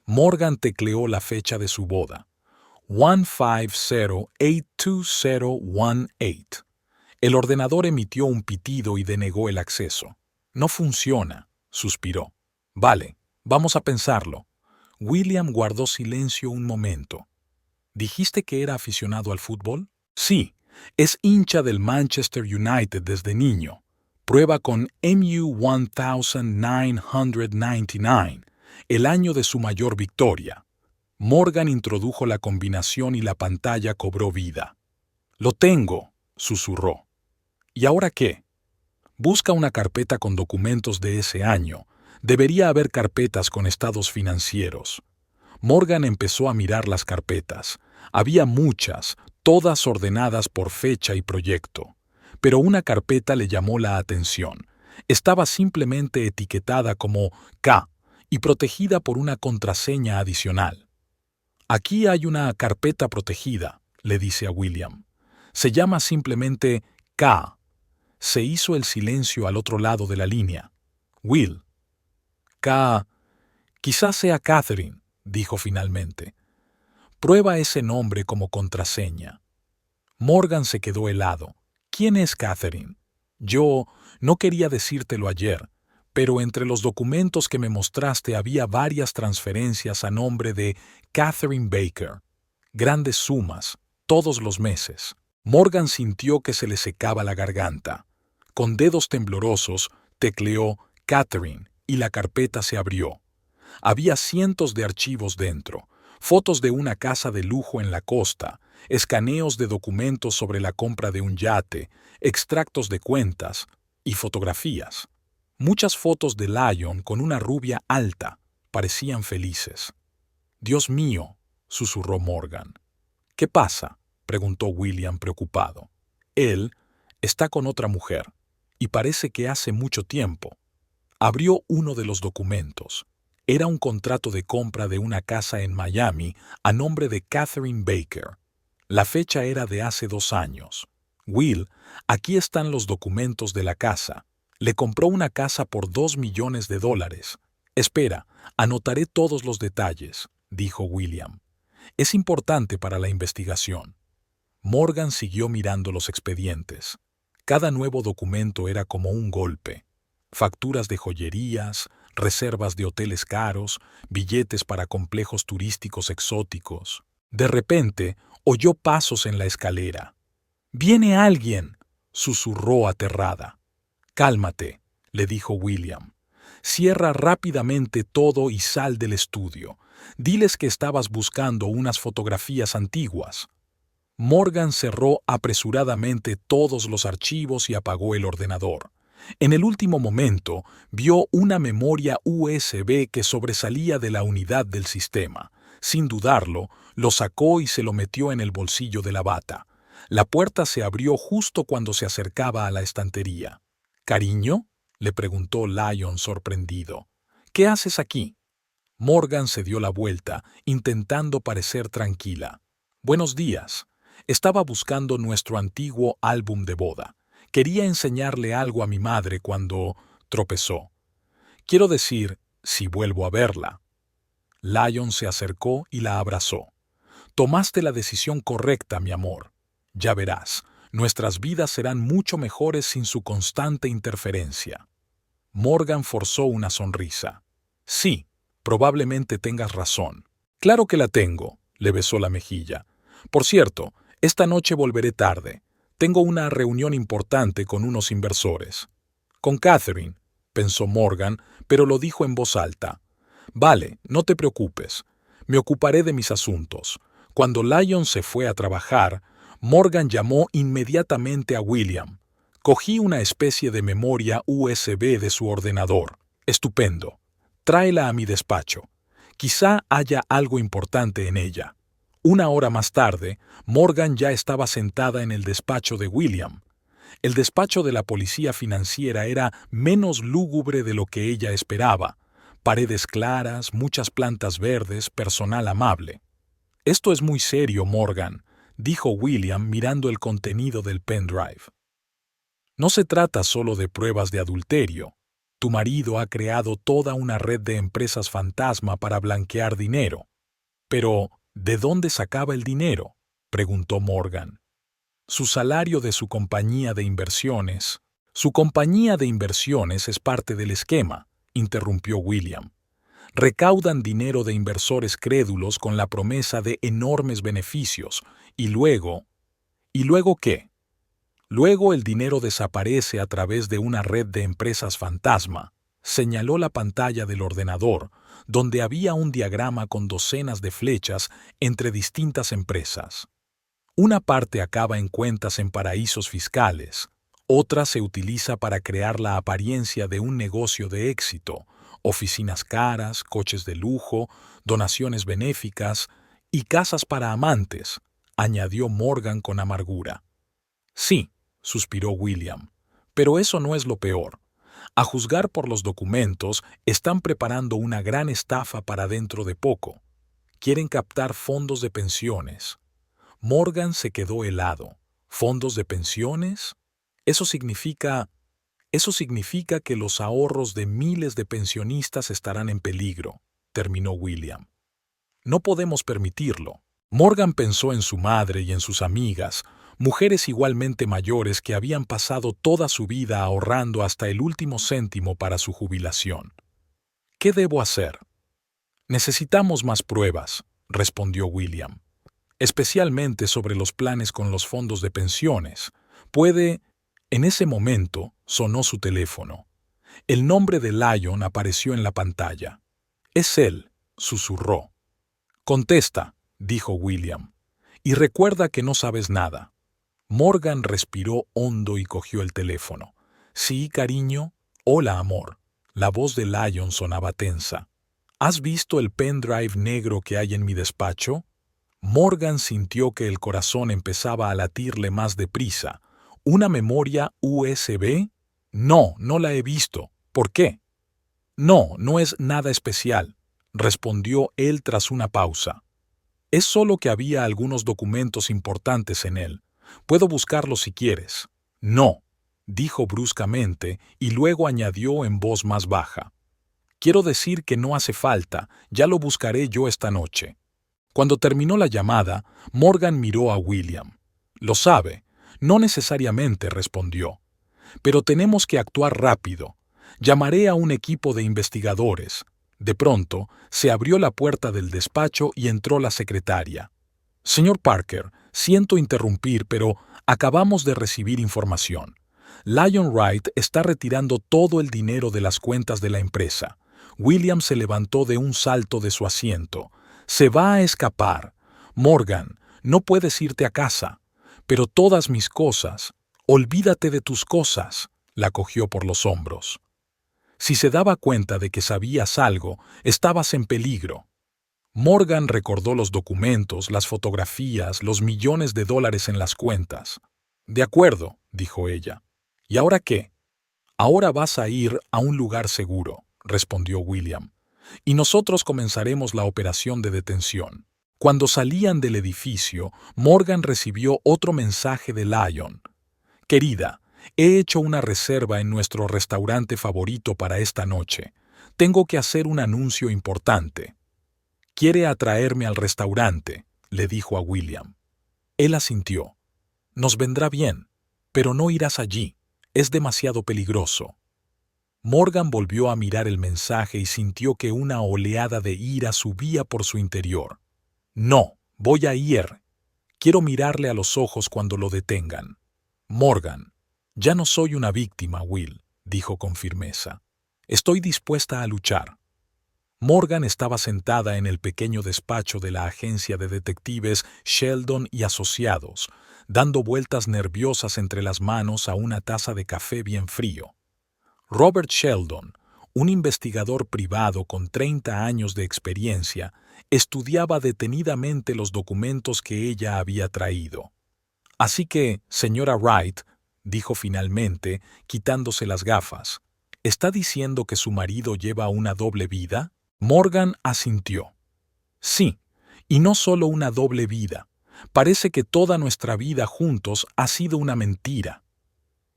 Morgan tecleó la fecha de su boda. 150-82018. El ordenador emitió un pitido y denegó el acceso. «No funciona», suspiró. «Vale, vamos a pensarlo». William guardó silencio un momento. «¿Dijiste que era aficionado al fútbol?» «Sí, es hincha del Manchester United desde niño. Prueba con MU 1999, el año de su mayor victoria». Morgan introdujo la combinación y la pantalla cobró vida. Lo tengo, susurró. ¿Y ahora qué? Busca una carpeta con documentos de ese año. Debería haber carpetas con estados financieros. Morgan empezó a mirar las carpetas. Había muchas, todas ordenadas por fecha y proyecto. Pero una carpeta le llamó la atención. Estaba simplemente etiquetada como K y protegida por una contraseña adicional. Aquí hay una carpeta protegida, le dice a William. Se llama simplemente K. Se hizo el silencio al otro lado de la línea. Will. K. Quizás sea Catherine, dijo finalmente. Prueba ese nombre como contraseña. Morgan se quedó helado. ¿Quién es Catherine? Yo no quería decírtelo ayer, pero entre los documentos que me mostraste había varias transferencias a nombre de Catherine Baker. Grandes sumas, todos los meses. Morgan sintió que se le secaba la garganta. Con dedos temblorosos, tecleó Catherine y la carpeta se abrió. Había cientos de archivos dentro, fotos de una casa de lujo en la costa, escaneos de documentos sobre la compra de un yate, extractos de cuentas y fotografías. Muchas fotos de Lyon con una rubia alta parecían felices. «Dios mío», susurró Morgan. «¿Qué pasa?», preguntó William preocupado. «Él está con otra mujer, y parece que hace mucho tiempo». Abrió uno de los documentos. Era un contrato de compra de una casa en Miami a nombre de Catherine Baker. La fecha era de hace 2 años. «Will, aquí están los documentos de la casa. Le compró una casa por $2 millones. Espera, anotaré todos los detalles», dijo William. «Es importante para la investigación». Morgan siguió mirando los expedientes. Cada nuevo documento era como un golpe. Facturas de joyerías, reservas de hoteles caros, billetes para complejos turísticos exóticos. De repente, oyó pasos en la escalera. «¡Viene alguien!», susurró aterrada. «Cálmate», le dijo William. «Cierra rápidamente todo y sal del estudio. Diles que estabas buscando unas fotografías antiguas». Morgan cerró apresuradamente todos los archivos y apagó el ordenador. En el último momento, vio una memoria USB que sobresalía de la unidad del sistema. Sin dudarlo, lo sacó y se lo metió en el bolsillo de la bata. La puerta se abrió justo cuando se acercaba a la estantería. «¿Cariño?», le preguntó Lyon sorprendido. «¿Qué haces aquí?». Morgan se dio la vuelta, intentando parecer tranquila. «Buenos días. Estaba buscando nuestro antiguo álbum de boda. Quería enseñarle algo a mi madre cuando tropezó. Quiero decir, si vuelvo a verla». Lyon se acercó y la abrazó. «Tomaste la decisión correcta, mi amor. Ya verás, nuestras vidas serán mucho mejores sin su constante interferencia». Morgan forzó una sonrisa. «Sí, probablemente tengas razón». «Claro que la tengo», le besó la mejilla. «Por cierto, esta noche volveré tarde. Tengo una reunión importante con unos inversores». «Con Catherine», pensó Morgan, pero lo dijo en voz alta. «Vale, no te preocupes. Me ocuparé de mis asuntos». Cuando Lyon se fue a trabajar, Morgan llamó inmediatamente a William. «Cogí una especie de memoria USB de su ordenador. Estupendo. Tráela a mi despacho. Quizá haya algo importante en ella». 1 hora más tarde, Morgan ya estaba sentada en el despacho de William. El despacho de la policía financiera era menos lúgubre de lo que ella esperaba. Paredes claras, muchas plantas verdes, personal amable. «Esto es muy serio, Morgan», dijo William mirando el contenido del pendrive. «No se trata solo de pruebas de adulterio. Tu marido ha creado toda una red de empresas fantasma para blanquear dinero». «Pero, ¿de dónde sacaba el dinero?», preguntó Morgan. «Su salario de su compañía de inversiones». «Su compañía de inversiones es parte del esquema», interrumpió William. «Recaudan dinero de inversores crédulos con la promesa de enormes beneficios, y luego... ¿Y luego qué? Luego el dinero desaparece a través de una red de empresas fantasma», señaló la pantalla del ordenador, donde había un diagrama con docenas de flechas entre distintas empresas. Una parte acaba en cuentas en paraísos fiscales, otra se utiliza para crear la apariencia de un negocio de éxito, oficinas caras, coches de lujo, donaciones benéficas y casas para amantes, añadió Morgan con amargura. Sí, suspiró William, pero eso no es lo peor. A juzgar por los documentos, están preparando una gran estafa para dentro de poco. Quieren captar fondos de pensiones. Morgan se quedó helado. ¿Fondos de pensiones? Eso significa que los ahorros de miles de pensionistas estarán en peligro, terminó William. No podemos permitirlo. Morgan pensó en su madre y en sus amigas, mujeres igualmente mayores que habían pasado toda su vida ahorrando hasta el último céntimo para su jubilación. ¿Qué debo hacer? Necesitamos más pruebas, respondió William, especialmente sobre los planes con los fondos de pensiones. En ese momento sonó su teléfono. El nombre de Lyon apareció en la pantalla. Es él, susurró. Contesta, dijo William, y recuerda que no sabes nada. Morgan respiró hondo y cogió el teléfono. Sí, cariño. Hola, amor. La voz de Lyon sonaba tensa. ¿Has visto el pendrive negro que hay en mi despacho? Morgan sintió que el corazón empezaba a latirle más deprisa. ¿Una memoria USB? No, no la he visto. ¿Por qué? No, no es nada especial, respondió él tras una pausa. Es solo que había algunos documentos importantes en él. Puedo buscarlos si quieres. No, dijo bruscamente y luego añadió en voz más baja. Quiero decir que no hace falta, ya lo buscaré yo esta noche. Cuando terminó la llamada, Morgan miró a William. Lo sabe. No necesariamente, respondió. Pero tenemos que actuar rápido. Llamaré a un equipo de investigadores. De pronto, se abrió la puerta del despacho y entró la secretaria. Señor Parker, siento interrumpir, pero acabamos de recibir información. Lyon Wright está retirando todo el dinero de las cuentas de la empresa. William se levantó de un salto de su asiento. Se va a escapar. Morgan, no puedes irte a casa. Pero todas mis cosas. Olvídate de tus cosas. La cogió por los hombros. Si se daba cuenta de que sabías algo, estabas en peligro. Morgan recordó los documentos, las fotografías, los millones de dólares en las cuentas. De acuerdo, dijo ella. ¿Y ahora qué? Ahora vas a ir a un lugar seguro, respondió William, y nosotros comenzaremos la operación de detención. Cuando salían del edificio, Morgan recibió otro mensaje de Lyon. Querida, he hecho una reserva en nuestro restaurante favorito para esta noche. Tengo que hacer un anuncio importante. Quiere atraerme al restaurante, le dijo a William. Él asintió. Nos vendrá bien, pero no irás allí. Es demasiado peligroso. Morgan volvió a mirar el mensaje y sintió que una oleada de ira subía por su interior. No, voy a ir. Quiero mirarle a los ojos cuando lo detengan. Morgan, ya no soy una víctima, Will, dijo con firmeza. Estoy dispuesta a luchar. Morgan estaba sentada en el pequeño despacho de la agencia de detectives Sheldon y Asociados, dando vueltas nerviosas entre las manos a una taza de café bien frío. Robert Sheldon, un investigador privado con 30 años de experiencia, estudiaba detenidamente los documentos que ella había traído. Así que, señora Wright, dijo finalmente, quitándose las gafas, ¿está diciendo que su marido lleva una doble vida? Morgan asintió. Sí, y no solo una doble vida. Parece que toda nuestra vida juntos ha sido una mentira.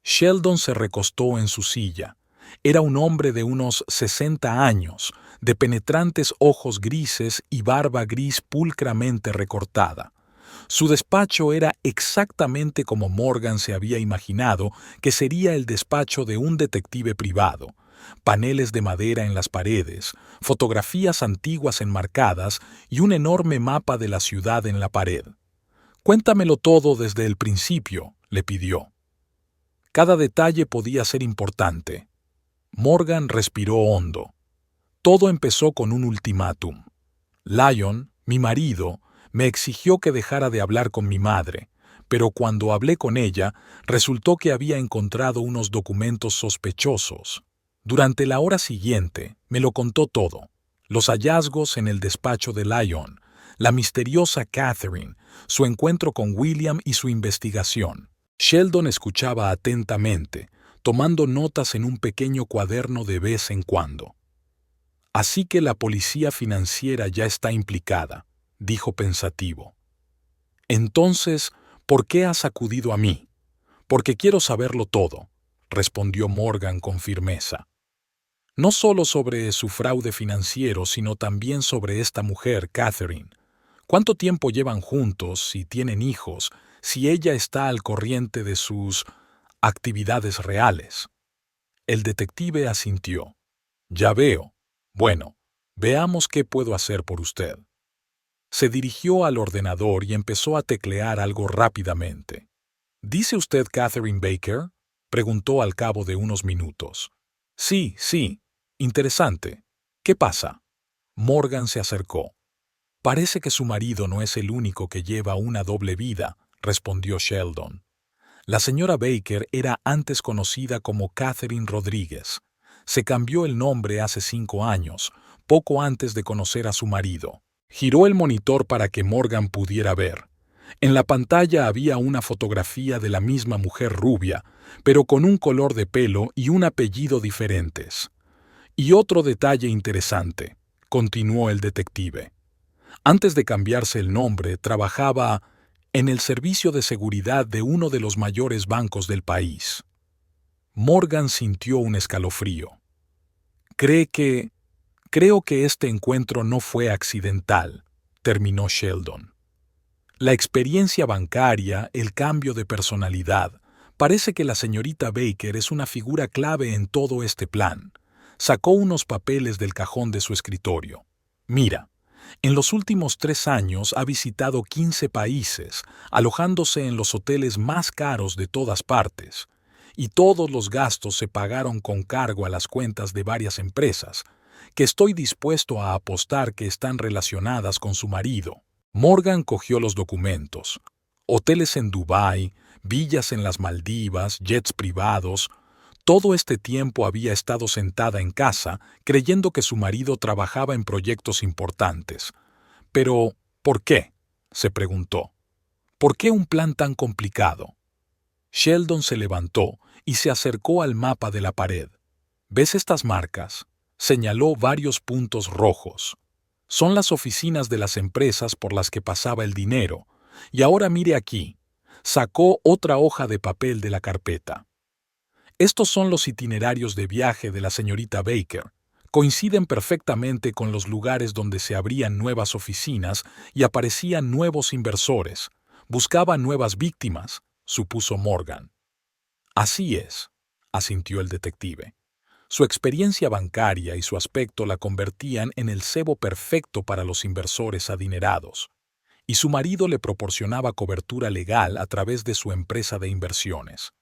Sheldon se recostó en su silla. Era un hombre de unos 60 años, de penetrantes ojos grises y barba gris pulcramente recortada. Su despacho era exactamente como Morgan se había imaginado que sería el despacho de un detective privado. Paneles de madera en las paredes, fotografías antiguas enmarcadas y un enorme mapa de la ciudad en la pared. «Cuéntamelo todo desde el principio», le pidió. Cada detalle podía ser importante. Morgan respiró hondo. Todo empezó con un ultimátum. Lyon, mi marido, me exigió que dejara de hablar con mi madre, pero cuando hablé con ella, resultó que había encontrado unos documentos sospechosos. Durante la hora siguiente, me lo contó todo. Los hallazgos en el despacho de Lyon, la misteriosa Catherine, su encuentro con William y su investigación. Sheldon escuchaba atentamente, tomando notas en un pequeño cuaderno de vez en cuando. Así que la policía financiera ya está implicada, dijo pensativo. Entonces, ¿por qué has acudido a mí? Porque quiero saberlo todo, respondió Morgan con firmeza. No solo sobre su fraude financiero, sino también sobre esta mujer, Catherine. ¿Cuánto tiempo llevan juntos, si tienen hijos, si ella está al corriente de sus actividades reales? El detective asintió. Ya veo. Bueno, veamos qué puedo hacer por usted. Se dirigió al ordenador y empezó a teclear algo rápidamente. ¿Dice usted Catherine Baker?, preguntó al cabo de unos minutos. Sí, sí. Interesante. ¿Qué pasa? Morgan se acercó. Parece que su marido no es el único que lleva una doble vida, respondió Sheldon. La señora Baker era antes conocida como Catherine Rodríguez. Se cambió el nombre hace 5 años, poco antes de conocer a su marido. Giró el monitor para que Morgan pudiera ver. En la pantalla había una fotografía de la misma mujer rubia, pero con un color de pelo y un apellido diferentes. Y otro detalle interesante, continuó el detective. Antes de cambiarse el nombre, trabajaba en el servicio de seguridad de uno de los mayores bancos del país. Morgan sintió un escalofrío. Creo que este encuentro no fue accidental, terminó Sheldon. La experiencia bancaria, el cambio de personalidad, parece que la señorita Baker es una figura clave en todo este plan. Sacó unos papeles del cajón de su escritorio. Mira, en los últimos 3 años ha visitado 15 países, alojándose en los hoteles más caros de todas partes, y todos los gastos se pagaron con cargo a las cuentas de varias empresas, que estoy dispuesto a apostar que están relacionadas con su marido. Morgan cogió los documentos. Hoteles en Dubái, villas en las Maldivas, jets privados. Todo este tiempo había estado sentada en casa, creyendo que su marido trabajaba en proyectos importantes. Pero, ¿por qué?, se preguntó. ¿Por qué un plan tan complicado? Sheldon se levantó y se acercó al mapa de la pared. ¿Ves estas marcas? Señaló varios puntos rojos. Son las oficinas de las empresas por las que pasaba el dinero. Y ahora mire aquí. Sacó otra hoja de papel de la carpeta. Estos son los itinerarios de viaje de la señorita Baker. Coinciden perfectamente con los lugares donde se abrían nuevas oficinas y aparecían nuevos inversores. Buscaba nuevas víctimas, supuso Morgan. Así es, asintió el detective. Su experiencia bancaria y su aspecto la convertían en el cebo perfecto para los inversores adinerados, y su marido le proporcionaba cobertura legal a través de su empresa de inversiones.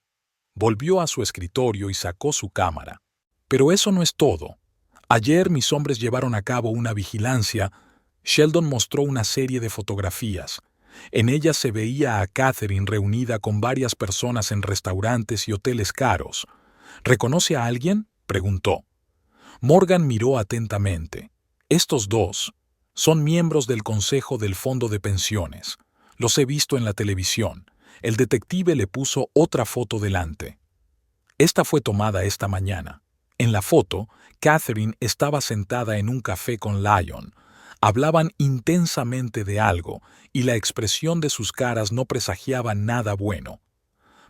Volvió a su escritorio y sacó su cámara. Pero eso no es todo. Ayer mis hombres llevaron a cabo una vigilancia. Sheldon mostró una serie de fotografías. En ellas se veía a Catherine reunida con varias personas en restaurantes y hoteles caros. ¿Reconoce a alguien?, preguntó. Morgan miró atentamente. Estos dos son miembros del Consejo del Fondo de Pensiones. Los he visto en la televisión. El detective le puso otra foto delante. Esta fue tomada esta mañana. En la foto, Catherine estaba sentada en un café con Lyon. Hablaban intensamente de algo, y la expresión de sus caras no presagiaba nada bueno.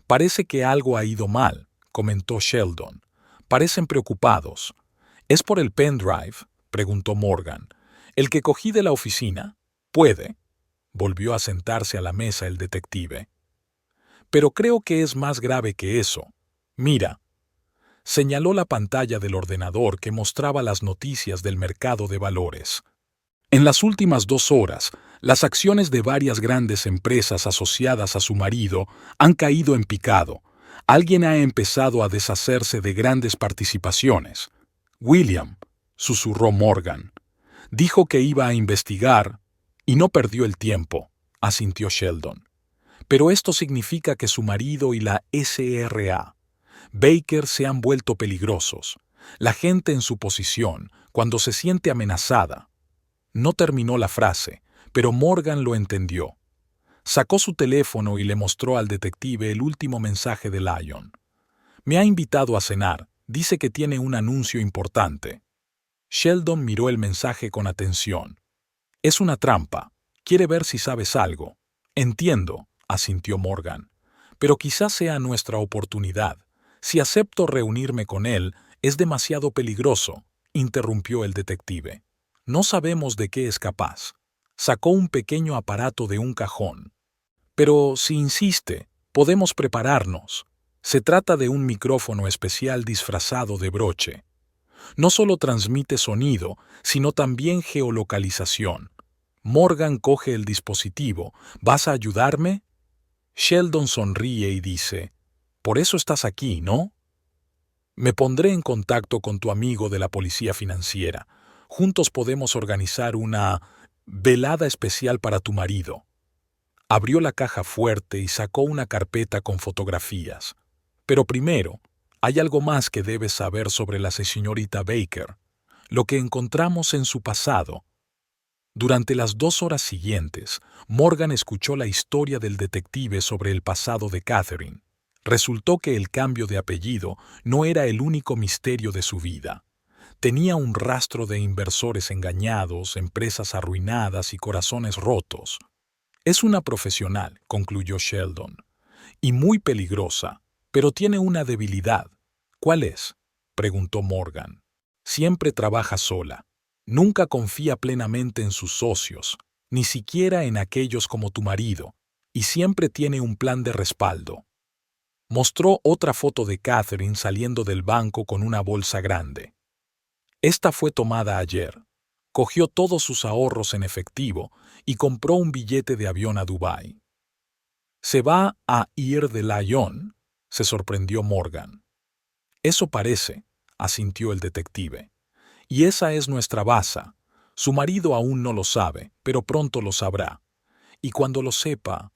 Parece que algo ha ido mal, comentó Sheldon. Parecen preocupados. ¿Es por el pendrive?, preguntó Morgan. ¿El que cogí de la oficina? Puede. Volvió a sentarse a la mesa el detective. Pero creo que es más grave que eso. Mira. Señaló la pantalla del ordenador que mostraba las noticias del mercado de valores. En las últimas 2 horas, las acciones de varias grandes empresas asociadas a su marido han caído en picado. Alguien ha empezado a deshacerse de grandes participaciones. William, susurró Morgan, dijo que iba a investigar y no perdió el tiempo, asintió Sheldon. Pero esto significa que su marido y la SRA Baker se han vuelto peligrosos. La gente en su posición, cuando se siente amenazada. No terminó la frase, pero Morgan lo entendió. Sacó su teléfono y le mostró al detective el último mensaje de Lyon. Me ha invitado a cenar. Dice que tiene un anuncio importante. Sheldon miró el mensaje con atención. Es una trampa. Quiere ver si sabes algo. Entiendo, asintió Morgan. Pero quizás sea nuestra oportunidad. Si acepto reunirme con él, es demasiado peligroso, interrumpió el detective. No sabemos de qué es capaz. Sacó un pequeño aparato de un cajón. Pero si insiste, podemos prepararnos. Se trata de un micrófono especial disfrazado de broche. No solo transmite sonido, sino también geolocalización. Morgan coge el dispositivo. ¿Vas a ayudarme? Sheldon sonríe y dice, «Por eso estás aquí, ¿no?» Me pondré en contacto con tu amigo de la policía financiera. Juntos podemos organizar una velada especial para tu marido. Abrió la caja fuerte y sacó una carpeta con fotografías. Pero primero, hay algo más que debes saber sobre la señorita Baker, lo que encontramos en su pasado. Durante las 2 horas siguientes, Morgan escuchó la historia del detective sobre el pasado de Catherine. Resultó que el cambio de apellido no era el único misterio de su vida. Tenía un rastro de inversores engañados, empresas arruinadas y corazones rotos. Es una profesional, concluyó Sheldon, y muy peligrosa, pero tiene una debilidad. ¿Cuál es?, preguntó Morgan. Siempre trabaja sola. Nunca confía plenamente en sus socios, ni siquiera en aquellos como tu marido, y siempre tiene un plan de respaldo. Mostró otra foto de Catherine saliendo del banco con una bolsa grande. Esta fue tomada ayer. Cogió todos sus ahorros en efectivo y compró un billete de avión a Dubái. ¿Se va a ir de Lyon?, se sorprendió Morgan. Eso parece, asintió el detective. Y esa es nuestra baza. Su marido aún no lo sabe, pero pronto lo sabrá. Y cuando lo sepa,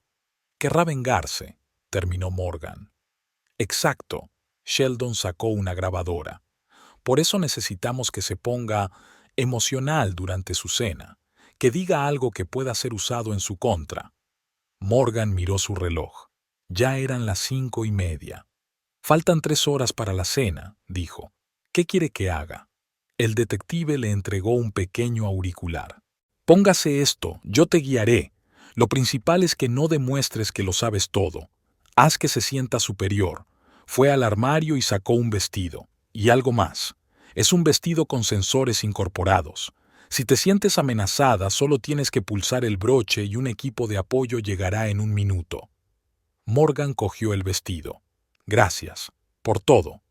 querrá vengarse, terminó Morgan. Exacto. Sheldon sacó una grabadora. Por eso necesitamos que se ponga emocional durante su cena, que diga algo que pueda ser usado en su contra. Morgan miró su reloj. Ya eran las 5:30. Faltan 3 horas para la cena, dijo. ¿Qué quiere que haga? El detective le entregó un pequeño auricular. Póngase esto, yo te guiaré. Lo principal es que no demuestres que lo sabes todo. Haz que se sienta superior. Fue al armario y sacó un vestido. Y algo más. Es un vestido con sensores incorporados. Si te sientes amenazada, solo tienes que pulsar el broche y un equipo de apoyo llegará en 1 minuto. Morgan cogió el vestido. Gracias. Por todo.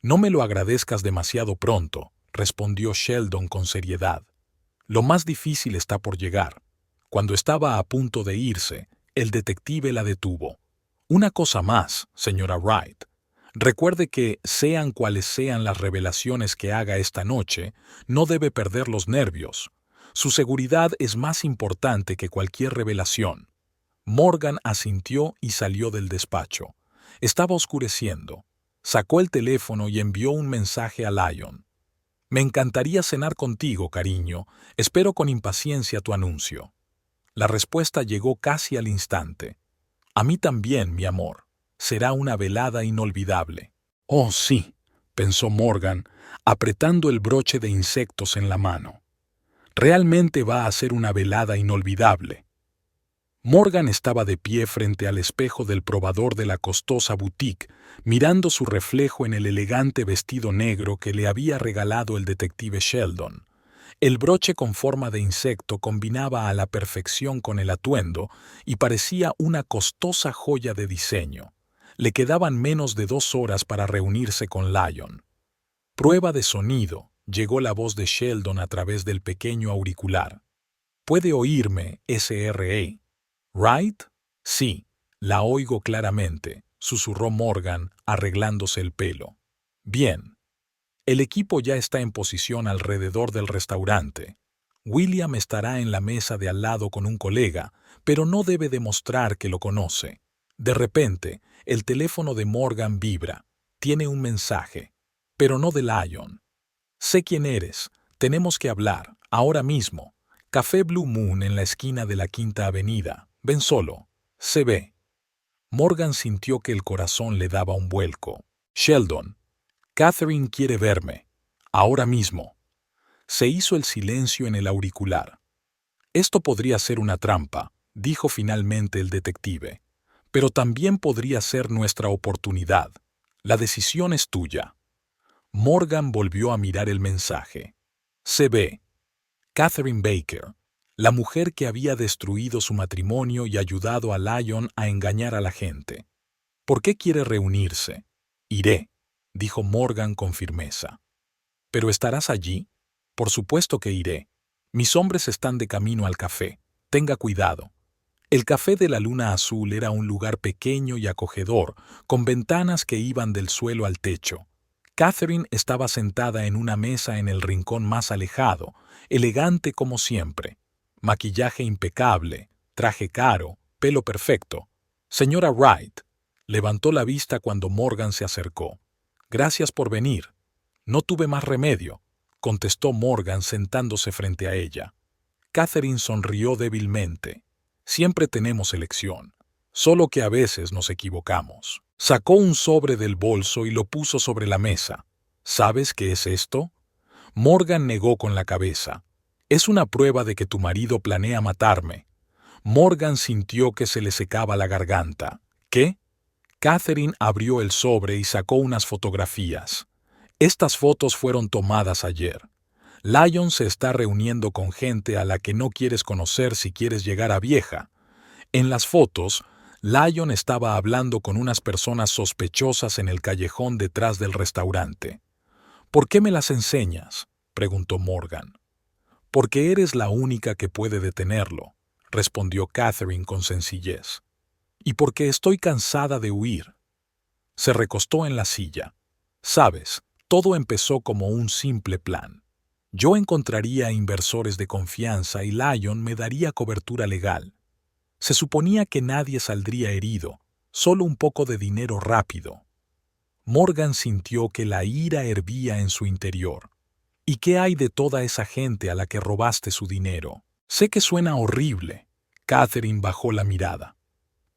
No me lo agradezcas demasiado pronto, respondió Sheldon con seriedad. Lo más difícil está por llegar. Cuando estaba a punto de irse, el detective la detuvo. Una cosa más, señora Wright. Recuerde que, sean cuales sean las revelaciones que haga esta noche, no debe perder los nervios. Su seguridad es más importante que cualquier revelación. Morgan asintió y salió del despacho. Estaba oscureciendo. Sacó el teléfono y envió un mensaje a Lyon. Me encantaría cenar contigo, cariño. Espero con impaciencia tu anuncio. La respuesta llegó casi al instante. A mí también, mi amor. Será una velada inolvidable. Oh, sí, pensó Morgan, apretando el broche de insectos en la mano. Realmente va a ser una velada inolvidable. Morgan estaba de pie frente al espejo del probador de la costosa boutique, mirando su reflejo en el elegante vestido negro que le había regalado el detective Sheldon. El broche con forma de insecto combinaba a la perfección con el atuendo y parecía una costosa joya de diseño. Le quedaban menos de 2 horas para reunirse con Lyon. Prueba de sonido, llegó la voz de Sheldon a través del pequeño auricular. ¿Puede oírme, SRA? ¿Right? Sí, la oigo claramente, susurró Morgan, arreglándose el pelo. Bien. El equipo ya está en posición alrededor del restaurante. William estará en la mesa de al lado con un colega, pero no debe demostrar que lo conoce. De repente, el teléfono de Morgan vibra. Tiene un mensaje, pero no de Lyon. Sé quién eres. Tenemos que hablar, ahora mismo. Café Blue Moon en la esquina de la Quinta Avenida. Ven solo. CB. Morgan sintió que el corazón le daba un vuelco. Sheldon. Catherine quiere verme. Ahora mismo. Se hizo el silencio en el auricular. Esto podría ser una trampa, dijo finalmente el detective. Pero también podría ser nuestra oportunidad. La decisión es tuya. Morgan volvió a mirar el mensaje. CB. Catherine Baker, la mujer que había destruido su matrimonio y ayudado a Lyon a engañar a la gente. ¿Por qué quiere reunirse? Iré, dijo Morgan con firmeza. ¿Pero estarás allí? Por supuesto que iré. Mis hombres están de camino al café. Tenga cuidado. El Café de la Luna Azul era un lugar pequeño y acogedor, con ventanas que iban del suelo al techo. Catherine estaba sentada en una mesa en el rincón más alejado, elegante como siempre. Maquillaje impecable, traje caro, pelo perfecto. Señora Wright, levantó la vista cuando Morgan se acercó. Gracias por venir. No tuve más remedio, contestó Morgan sentándose frente a ella. Catherine sonrió débilmente. Siempre tenemos elección, solo que a veces nos equivocamos. Sacó un sobre del bolso y lo puso sobre la mesa. ¿Sabes qué es esto? Morgan negó con la cabeza. Es una prueba de que tu marido planea matarme. Morgan sintió que se le secaba la garganta. ¿Qué? Catherine abrió el sobre y sacó unas fotografías. Estas fotos fueron tomadas ayer. Lyon se está reuniendo con gente a la que no quieres conocer si quieres llegar a vieja. En las fotos, Lyon estaba hablando con unas personas sospechosas en el callejón detrás del restaurante. ¿Por qué me las enseñas?, preguntó Morgan. Porque eres la única que puede detenerlo, respondió Catherine con sencillez. Y porque estoy cansada de huir. Se recostó en la silla. Sabes, todo empezó como un simple plan. Yo encontraría inversores de confianza y Lyon me daría cobertura legal. Se suponía que nadie saldría herido, solo un poco de dinero rápido. Morgan sintió que la ira hervía en su interior. ¿Y qué hay de toda esa gente a la que robaste su dinero? Sé que suena horrible. Catherine bajó la mirada.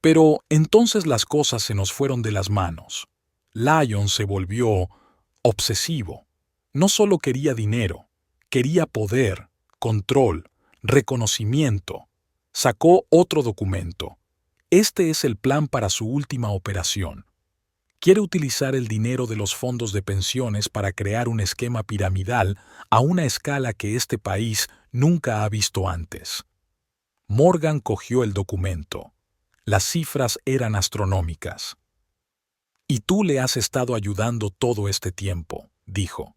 Pero entonces las cosas se nos fueron de las manos. Lyon se volvió obsesivo. No solo quería dinero, quería poder, control, reconocimiento. Sacó otro documento. Este es el plan para su última operación. Quiere utilizar el dinero de los fondos de pensiones para crear un esquema piramidal a una escala que este país nunca ha visto antes. Morgan cogió el documento. Las cifras eran astronómicas. «Y tú le has estado ayudando todo este tiempo», dijo.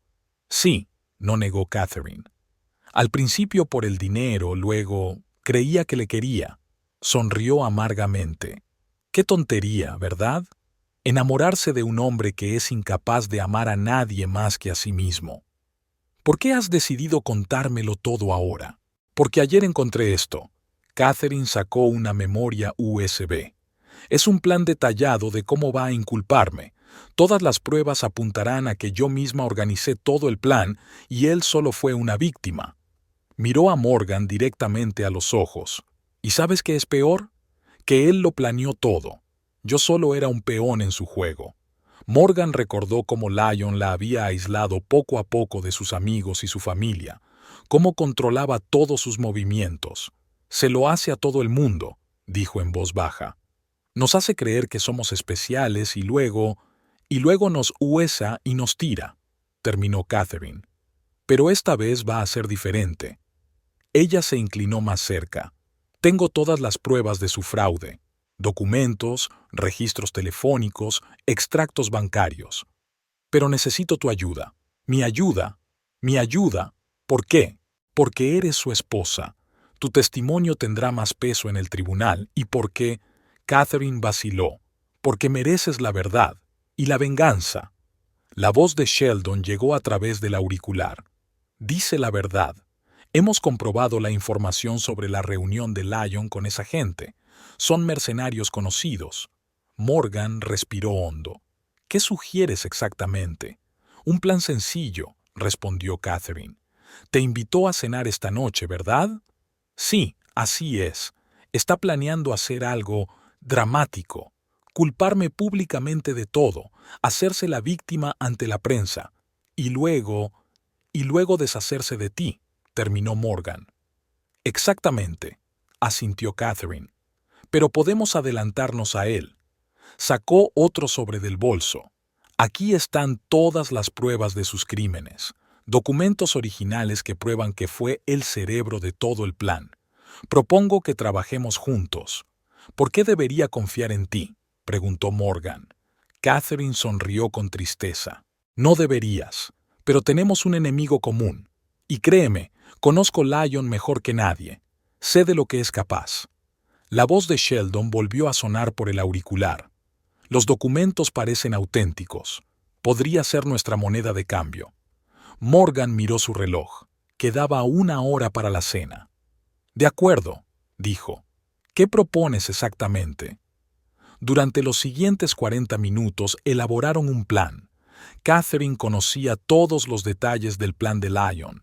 «Sí», no negó Catherine. «Al principio por el dinero, luego creía que le quería». Sonrió amargamente. «Qué tontería, ¿verdad? Enamorarse de un hombre que es incapaz de amar a nadie más que a sí mismo. ¿Por qué has decidido contármelo todo ahora? Porque ayer encontré esto». Catherine sacó una memoria USB. «Es un plan detallado de cómo va a inculparme. Todas las pruebas apuntarán a que yo misma organicé todo el plan y él solo fue una víctima». Miró a Morgan directamente a los ojos. ¿Y sabes qué es peor? Que él lo planeó todo. Yo solo era un peón en su juego. Morgan recordó cómo Lyon la había aislado poco a poco de sus amigos y su familia, cómo controlaba todos sus movimientos. «Se lo hace a todo el mundo», dijo en voz baja. «Nos hace creer que somos especiales y luego nos huesa y nos tira», terminó Catherine. «Pero esta vez va a ser diferente». Ella se inclinó más cerca. «Tengo todas las pruebas de su fraude. Documentos, registros telefónicos, extractos bancarios. Pero necesito tu ayuda. Mi ayuda. Mi ayuda. ¿Por qué? Porque eres su esposa. Tu testimonio tendrá más peso en el tribunal y porque...» Catherine vaciló. «Porque mereces la verdad y la venganza». La voz de Sheldon llegó a través del auricular. «Dice la verdad. Hemos comprobado la información sobre la reunión de Lyon con esa gente. Son mercenarios conocidos. Morgan respiró hondo. ¿Qué sugieres exactamente? Un plan sencillo, respondió Catherine. Te invitó a cenar esta noche, ¿verdad? Sí, así es. Está planeando hacer algo dramático. Culparme públicamente de todo, hacerse la víctima ante la prensa. Y luego deshacerse de ti, terminó Morgan. Exactamente, asintió Catherine. Pero podemos adelantarnos a él. Sacó otro sobre del bolso. Aquí están todas las pruebas de sus crímenes, documentos originales que prueban que fue el cerebro de todo el plan. Propongo que trabajemos juntos. ¿Por qué debería confiar en ti?, preguntó Morgan. Catherine sonrió con tristeza. No deberías, pero tenemos un enemigo común. Y créeme, conozco Lyon mejor que nadie. Sé de lo que es capaz. La voz de Sheldon volvió a sonar por el auricular. Los documentos parecen auténticos. Podría ser nuestra moneda de cambio. Morgan miró su reloj. Quedaba 1 hora para la cena. De acuerdo, dijo. ¿Qué propones exactamente? Durante los siguientes 40 minutos elaboraron un plan. Catherine conocía todos los detalles del plan de Lyon,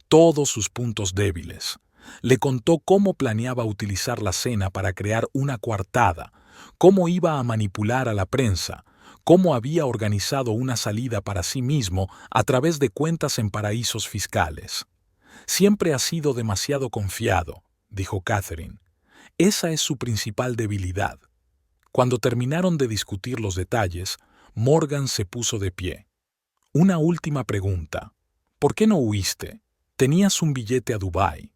todos sus puntos débiles. Le contó cómo planeaba utilizar la cena para crear una coartada, cómo iba a manipular a la prensa, cómo había organizado una salida para sí mismo a través de cuentas en paraísos fiscales. Siempre ha sido demasiado confiado, dijo Catherine. Esa es su principal debilidad. Cuando terminaron de discutir los detalles, Morgan se puso de pie. Una última pregunta. ¿Por qué no huiste? Tenías un billete a Dubái.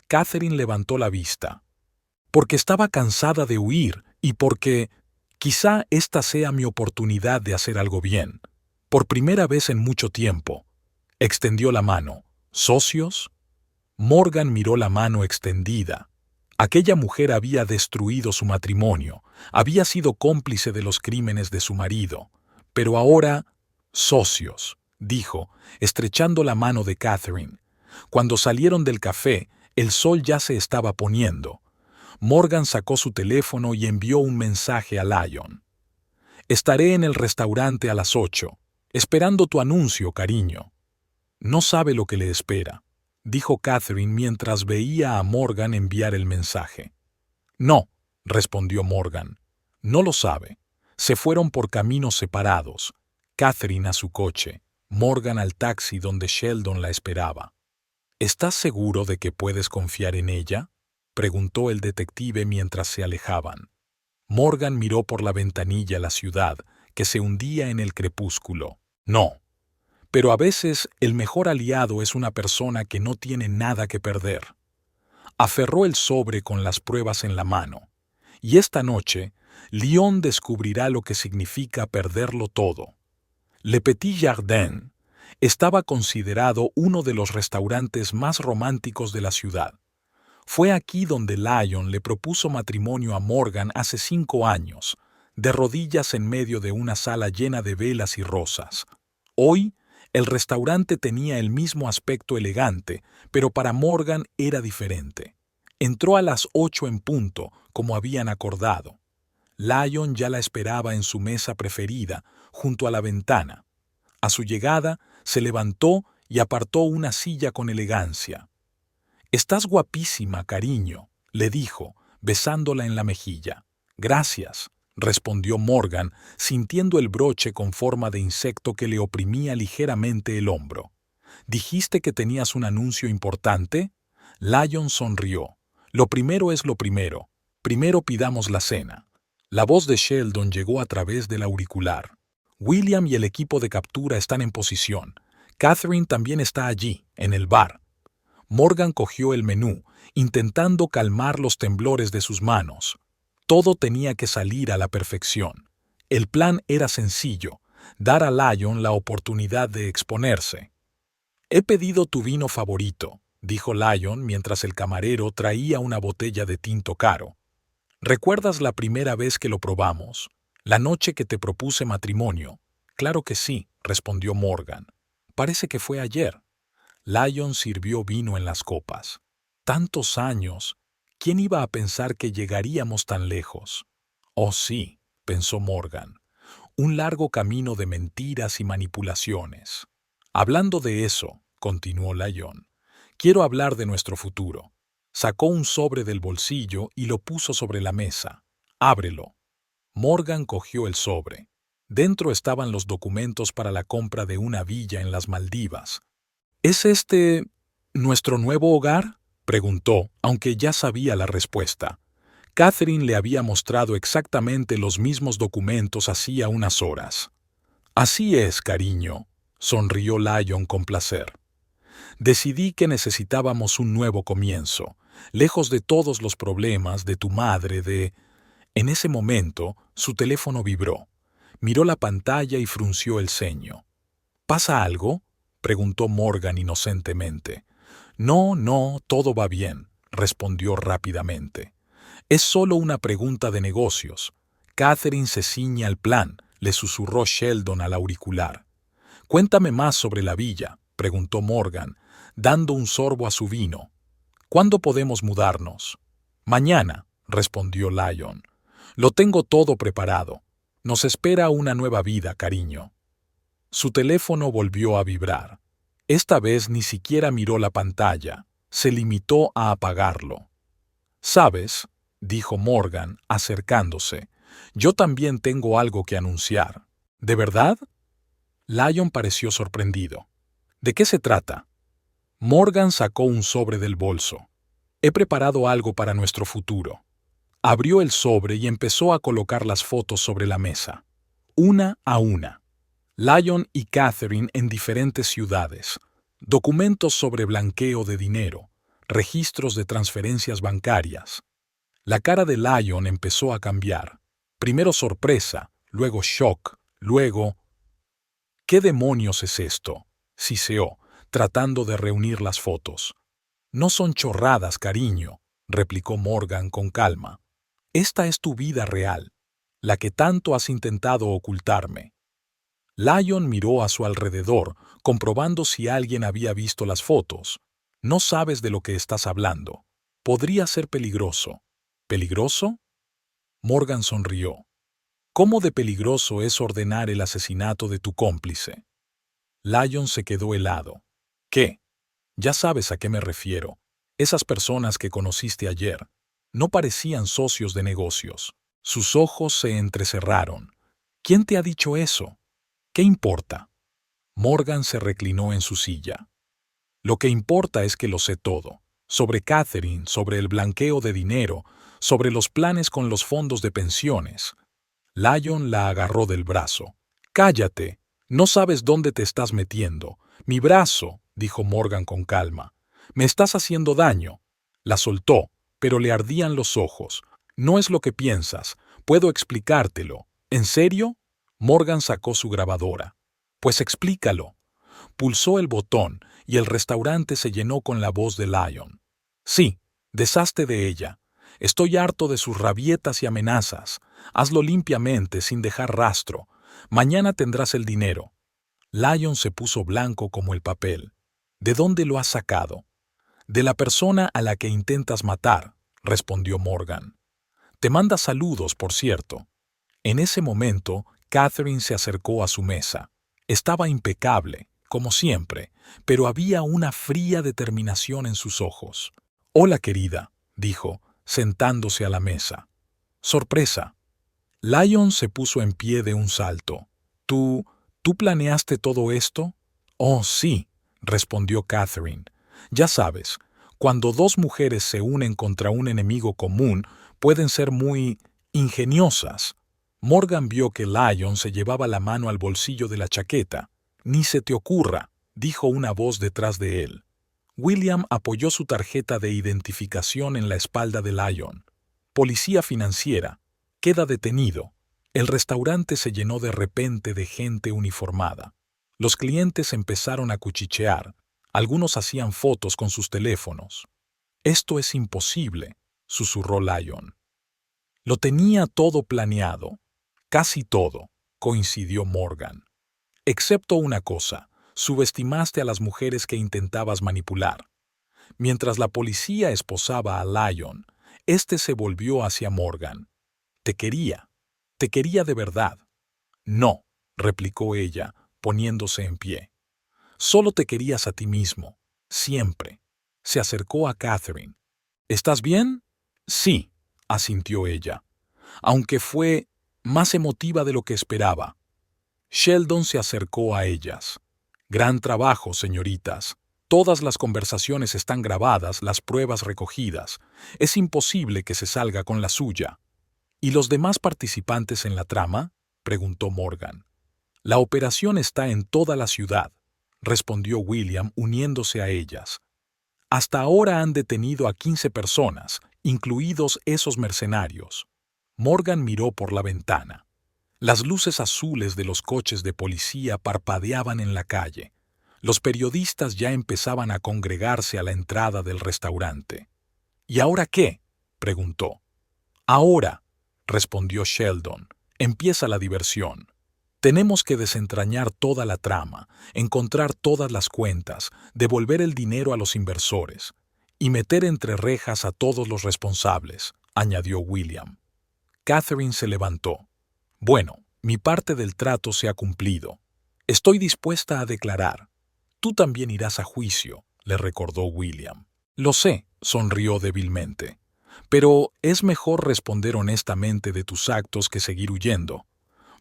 Catherine levantó la vista. Porque estaba cansada de huir y porque quizá esta sea mi oportunidad de hacer algo bien. Por primera vez en mucho tiempo. Extendió la mano. ¿Socios? Morgan miró la mano extendida. Aquella mujer había destruido su matrimonio, había sido cómplice de los crímenes de su marido. Pero ahora, socios, dijo, estrechando la mano de Catherine. Cuando salieron del café, el sol ya se estaba poniendo. Morgan sacó su teléfono y envió un mensaje a Lyon. Estaré en el restaurante a las 8, esperando tu anuncio, cariño. No sabe lo que le espera, dijo Catherine mientras veía a Morgan enviar el mensaje. No, respondió Morgan. No lo sabe. Se fueron por caminos separados. Catherine a su coche, Morgan al taxi donde Sheldon la esperaba. ¿Estás seguro de que puedes confiar en ella?, preguntó el detective mientras se alejaban. Morgan miró por la ventanilla la ciudad, que se hundía en el crepúsculo. No. Pero a veces el mejor aliado es una persona que no tiene nada que perder. Aferró el sobre con las pruebas en la mano. Y esta noche, Lyon descubrirá lo que significa perderlo todo. Le Petit Jardin estaba considerado uno de los restaurantes más románticos de la ciudad. Fue aquí donde Lyon le propuso matrimonio a Morgan hace 5 años, de rodillas en medio de una sala llena de velas y rosas. Hoy, el restaurante tenía el mismo aspecto elegante, pero para Morgan era diferente. Entró a las 8 en punto, como habían acordado. Lyon ya la esperaba en su mesa preferida, junto a la ventana. A su llegada, se levantó y apartó una silla con elegancia. «Estás guapísima, cariño», le dijo, besándola en la mejilla. «Gracias», respondió Morgan, sintiendo el broche con forma de insecto que le oprimía ligeramente el hombro. «¿Dijiste que tenías un anuncio importante?» Lyon sonrió. «Lo primero es lo primero. Primero pidamos la cena». La voz de Sheldon llegó a través del auricular. «William y el equipo de captura están en posición. Catherine también está allí, en el bar». Morgan cogió el menú, intentando calmar los temblores de sus manos. Todo tenía que salir a la perfección. El plan era sencillo, dar a Lyon la oportunidad de exponerse. «He pedido tu vino favorito», dijo Lyon mientras el camarero traía una botella de tinto caro. «¿Recuerdas la primera vez que lo probamos? La noche que te propuse matrimonio». «Claro que sí», respondió Morgan. «Parece que fue ayer». Lion sirvió vino en las copas. Tantos años. ¿Quién iba a pensar que llegaríamos tan lejos? Oh sí, pensó Morgan. Un largo camino de mentiras y manipulaciones. Hablando de eso, continuó Lion, quiero hablar de nuestro futuro. Sacó un sobre del bolsillo y lo puso sobre la mesa. Ábrelo. Morgan cogió el sobre. Dentro estaban los documentos para la compra de una villa en las Maldivas. ¿Es este nuestro nuevo hogar?, preguntó, aunque ya sabía la respuesta. Catherine le había mostrado exactamente los mismos documentos hacía unas horas. Así es, cariño, sonrió Lion con placer. Decidí que necesitábamos un nuevo comienzo, lejos de todos los problemas de tu madre, de... En ese momento, su teléfono vibró. Miró la pantalla y frunció el ceño. ¿Pasa algo?, preguntó Morgan inocentemente. No, no, todo va bien, respondió rápidamente. Es solo una pregunta de negocios. Catherine se ciñe al plan, le susurró Sheldon al auricular. Cuéntame más sobre la villa, preguntó Morgan, dando un sorbo a su vino. ¿Cuándo podemos mudarnos? Mañana, respondió Lion. Lo tengo todo preparado. Nos espera una nueva vida, cariño. Su teléfono volvió a vibrar. Esta vez ni siquiera miró la pantalla, se limitó a apagarlo. ¿Sabes?, dijo Morgan, acercándose, yo también tengo algo que anunciar. ¿De verdad? Lion pareció sorprendido. ¿De qué se trata? Morgan sacó un sobre del bolso. He preparado algo para nuestro futuro. Abrió el sobre y empezó a colocar las fotos sobre la mesa, una a una. Lion y Catherine en diferentes ciudades, documentos sobre blanqueo de dinero, registros de transferencias bancarias. La cara de Lion empezó a cambiar. Primero sorpresa, luego shock, luego... ¿Qué demonios es esto?, siseó, tratando de reunir las fotos. No son chorradas, cariño, replicó Morgan con calma. Esta es tu vida real, la que tanto has intentado ocultarme. Lion miró a su alrededor, comprobando si alguien había visto las fotos. No sabes de lo que estás hablando. Podría ser peligroso. ¿Peligroso? Morgan sonrió. ¿Cómo de peligroso es ordenar el asesinato de tu cómplice? Lion se quedó helado. ¿Qué? Ya sabes a qué me refiero. Esas personas que conociste ayer no parecían socios de negocios. Sus ojos se entrecerraron. ¿Quién te ha dicho eso? ¿Qué importa? Morgan se reclinó en su silla. Lo que importa es que lo sé todo. Sobre Catherine, sobre el blanqueo de dinero, sobre los planes con los fondos de pensiones. Lion la agarró del brazo. «Cállate. No sabes dónde te estás metiendo. Mi brazo», dijo Morgan con calma. «Me estás haciendo daño». La soltó, pero le ardían los ojos. «No es lo que piensas. Puedo explicártelo». «¿En serio?» Morgan sacó su grabadora. «Pues explícalo». Pulsó el botón y el restaurante se llenó con la voz de Lion. «Sí, deshazte de ella. Estoy harto de sus rabietas y amenazas. Hazlo limpiamente, sin dejar rastro. Mañana tendrás el dinero». Lion se puso blanco como el papel. «¿De dónde lo has sacado?» «De la persona a la que intentas matar», respondió Morgan. «Te manda saludos, por cierto». En ese momento, Catherine se acercó a su mesa. Estaba impecable, como siempre, pero había una fría determinación en sus ojos. «Hola, querida», dijo, sentándose a la mesa. «Sorpresa». Lion se puso en pie de un salto. ¿Tú planeaste todo esto?» «Oh, sí», respondió Catherine. «Ya sabes, cuando dos mujeres se unen contra un enemigo común, pueden ser muy ingeniosas». Morgan vio que Lion se llevaba la mano al bolsillo de la chaqueta. «Ni se te ocurra», dijo una voz detrás de él. William apoyó su tarjeta de identificación en la espalda de Lion. «Policía financiera. Queda detenido». El restaurante se llenó de repente de gente uniformada. Los clientes empezaron a cuchichear. Algunos hacían fotos con sus teléfonos. «Esto es imposible», susurró Lion. «Lo tenía todo planeado». «Casi todo», coincidió Morgan. «Excepto una cosa. Subestimaste a las mujeres que intentabas manipular. Mientras la policía esposaba a Lyon, este se volvió hacia Morgan. Te quería de verdad. No, replicó ella, poniéndose en pie. Solo te querías a ti mismo, siempre. Se acercó a Catherine. ¿Estás bien? Sí, asintió ella, aunque fue más emotiva de lo que esperaba. Sheldon se acercó a ellas. Gran trabajo, señoritas. Todas las conversaciones están grabadas, las pruebas recogidas. Es imposible que se salga con la suya. ¿Y los demás participantes en la trama?, preguntó Morgan. La operación está en toda la ciudad, respondió William uniéndose a ellas. Hasta ahora han detenido a 15 personas, incluidos esos mercenarios. Morgan miró por la ventana. Las luces azules de los coches de policía parpadeaban en la calle. Los periodistas ya empezaban a congregarse a la entrada del restaurante. ¿Y ahora qué?, preguntó. Ahora, respondió Sheldon, empieza la diversión. Tenemos que desentrañar toda la trama, encontrar todas las cuentas, devolver el dinero a los inversores y meter entre rejas a todos los responsables, añadió William. Catherine se levantó. Bueno, mi parte del trato se ha cumplido. Estoy dispuesta a declarar. Tú también irás a juicio, le recordó William. Lo sé, sonrió débilmente. Pero es mejor responder honestamente de tus actos que seguir huyendo.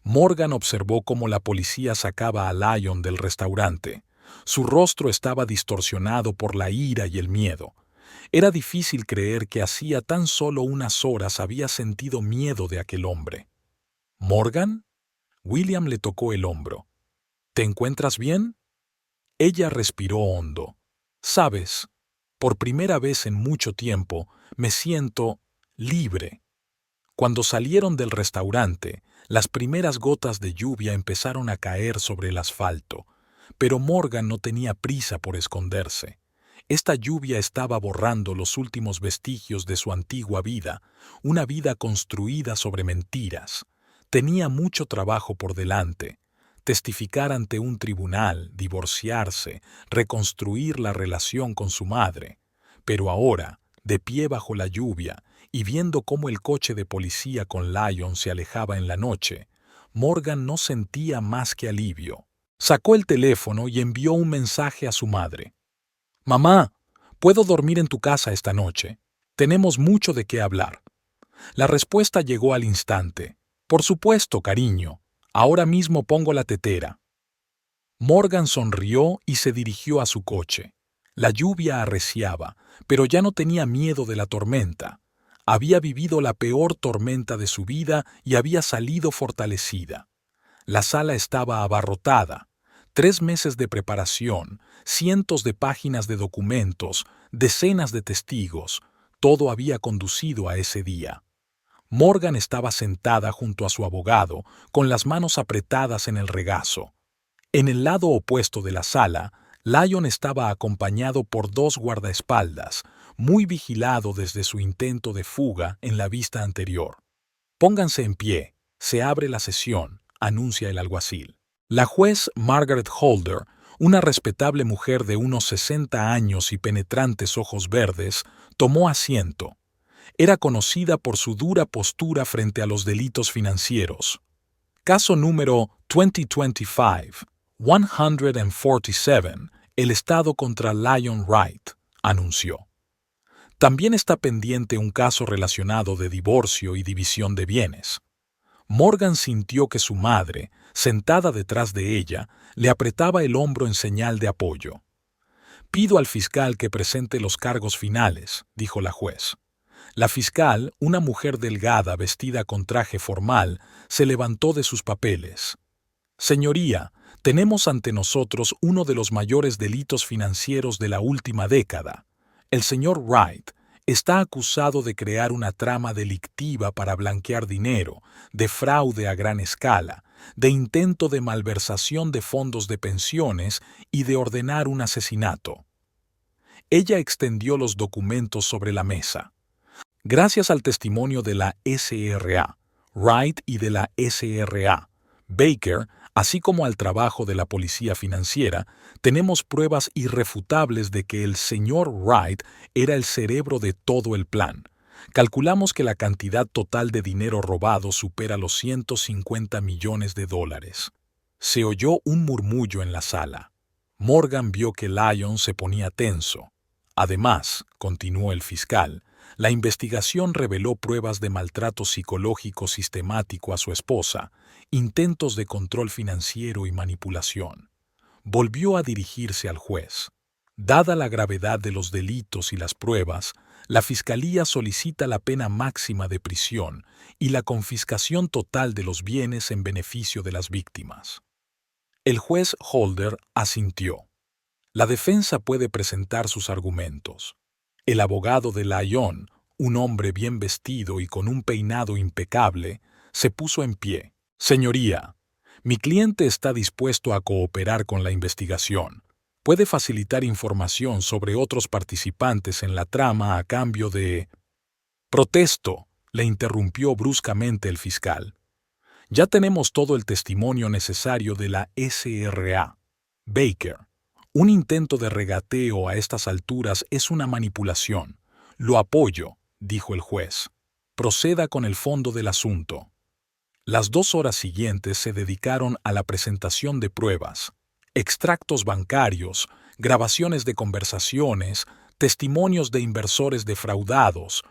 Morgan observó cómo la policía sacaba a Lyon del restaurante. Su rostro estaba distorsionado por la ira y el miedo. Era difícil creer que hacía tan solo unas horas había sentido miedo de aquel hombre. ¿Morgan? William le tocó el hombro. ¿Te encuentras bien? Ella respiró hondo. Sabes, por primera vez en mucho tiempo me siento libre. Cuando salieron del restaurante, las primeras gotas de lluvia empezaron a caer sobre el asfalto, pero Morgan no tenía prisa por esconderse. Esta lluvia estaba borrando los últimos vestigios de su antigua vida, una vida construida sobre mentiras. Tenía mucho trabajo por delante. Testificar ante un tribunal, divorciarse, reconstruir la relación con su madre. Pero ahora, de pie bajo la lluvia, y viendo cómo el coche de policía con Lyon se alejaba en la noche, Morgan no sentía más que alivio. Sacó el teléfono y envió un mensaje a su madre. «Mamá, ¿puedo dormir en tu casa esta noche? Tenemos mucho de qué hablar». La respuesta llegó al instante. «Por supuesto, cariño. Ahora mismo pongo la tetera». Morgan sonrió y se dirigió a su coche. La lluvia arreciaba, pero ya no tenía miedo de la tormenta. Había vivido la peor tormenta de su vida y había salido fortalecida. La sala estaba abarrotada. 3 meses de preparación, cientos de páginas de documentos, decenas de testigos, todo había conducido a ese día. Morgan estaba sentada junto a su abogado, con las manos apretadas en el regazo. En el lado opuesto de la sala, Lyon estaba acompañado por 2 guardaespaldas, muy vigilado desde su intento de fuga en la vista anterior. «Pónganse en pie, se abre la sesión», anuncia el alguacil. La juez Margaret Holder, una respetable mujer de unos 60 años y penetrantes ojos verdes, tomó asiento. Era conocida por su dura postura frente a los delitos financieros. Caso número 2025-147, el Estado contra Lyon Wright, anunció. También está pendiente un caso relacionado de divorcio y división de bienes. Morgan sintió que su madre, sentada detrás de ella, le apretaba el hombro en señal de apoyo. «Pido al fiscal que presente los cargos finales», dijo la juez. La fiscal, una mujer delgada vestida con traje formal, se levantó de sus papeles. «Señoría, tenemos ante nosotros uno de los mayores delitos financieros de la última década. El señor Wright está acusado de crear una trama delictiva para blanquear dinero, de fraude a gran escala, de intento de malversación de fondos de pensiones y de ordenar un asesinato». Ella extendió los documentos sobre la mesa. Gracias al testimonio de la SRA, Wright, y de la SRA, Baker, Así como al trabajo de la policía financiera, tenemos pruebas irrefutables de que el señor Wright era el cerebro de todo el plan. Calculamos que la cantidad total de dinero robado supera los 150 millones de dólares. Se oyó un murmullo en la sala. Morgan vio que Lyon se ponía tenso. Además, continuó el fiscal, la investigación reveló pruebas de maltrato psicológico sistemático a su esposa, intentos de control financiero y manipulación. Volvió a dirigirse al juez. Dada la gravedad de los delitos y las pruebas, la Fiscalía solicita la pena máxima de prisión y la confiscación total de los bienes en beneficio de las víctimas. El juez Holder asintió. La defensa puede presentar sus argumentos. El abogado de Lyon, un hombre bien vestido y con un peinado impecable, se puso en pie. Señoría, mi cliente está dispuesto a cooperar con la investigación. Puede facilitar información sobre otros participantes en la trama a cambio de... Protesto, le interrumpió bruscamente el fiscal. Ya tenemos todo el testimonio necesario de la SRA. Baker. Un intento de regateo a estas alturas es una manipulación. Lo apoyo, dijo el juez. Proceda con el fondo del asunto. Las 2 horas siguientes se dedicaron a la presentación de pruebas, extractos bancarios, grabaciones de conversaciones, testimonios de inversores defraudados.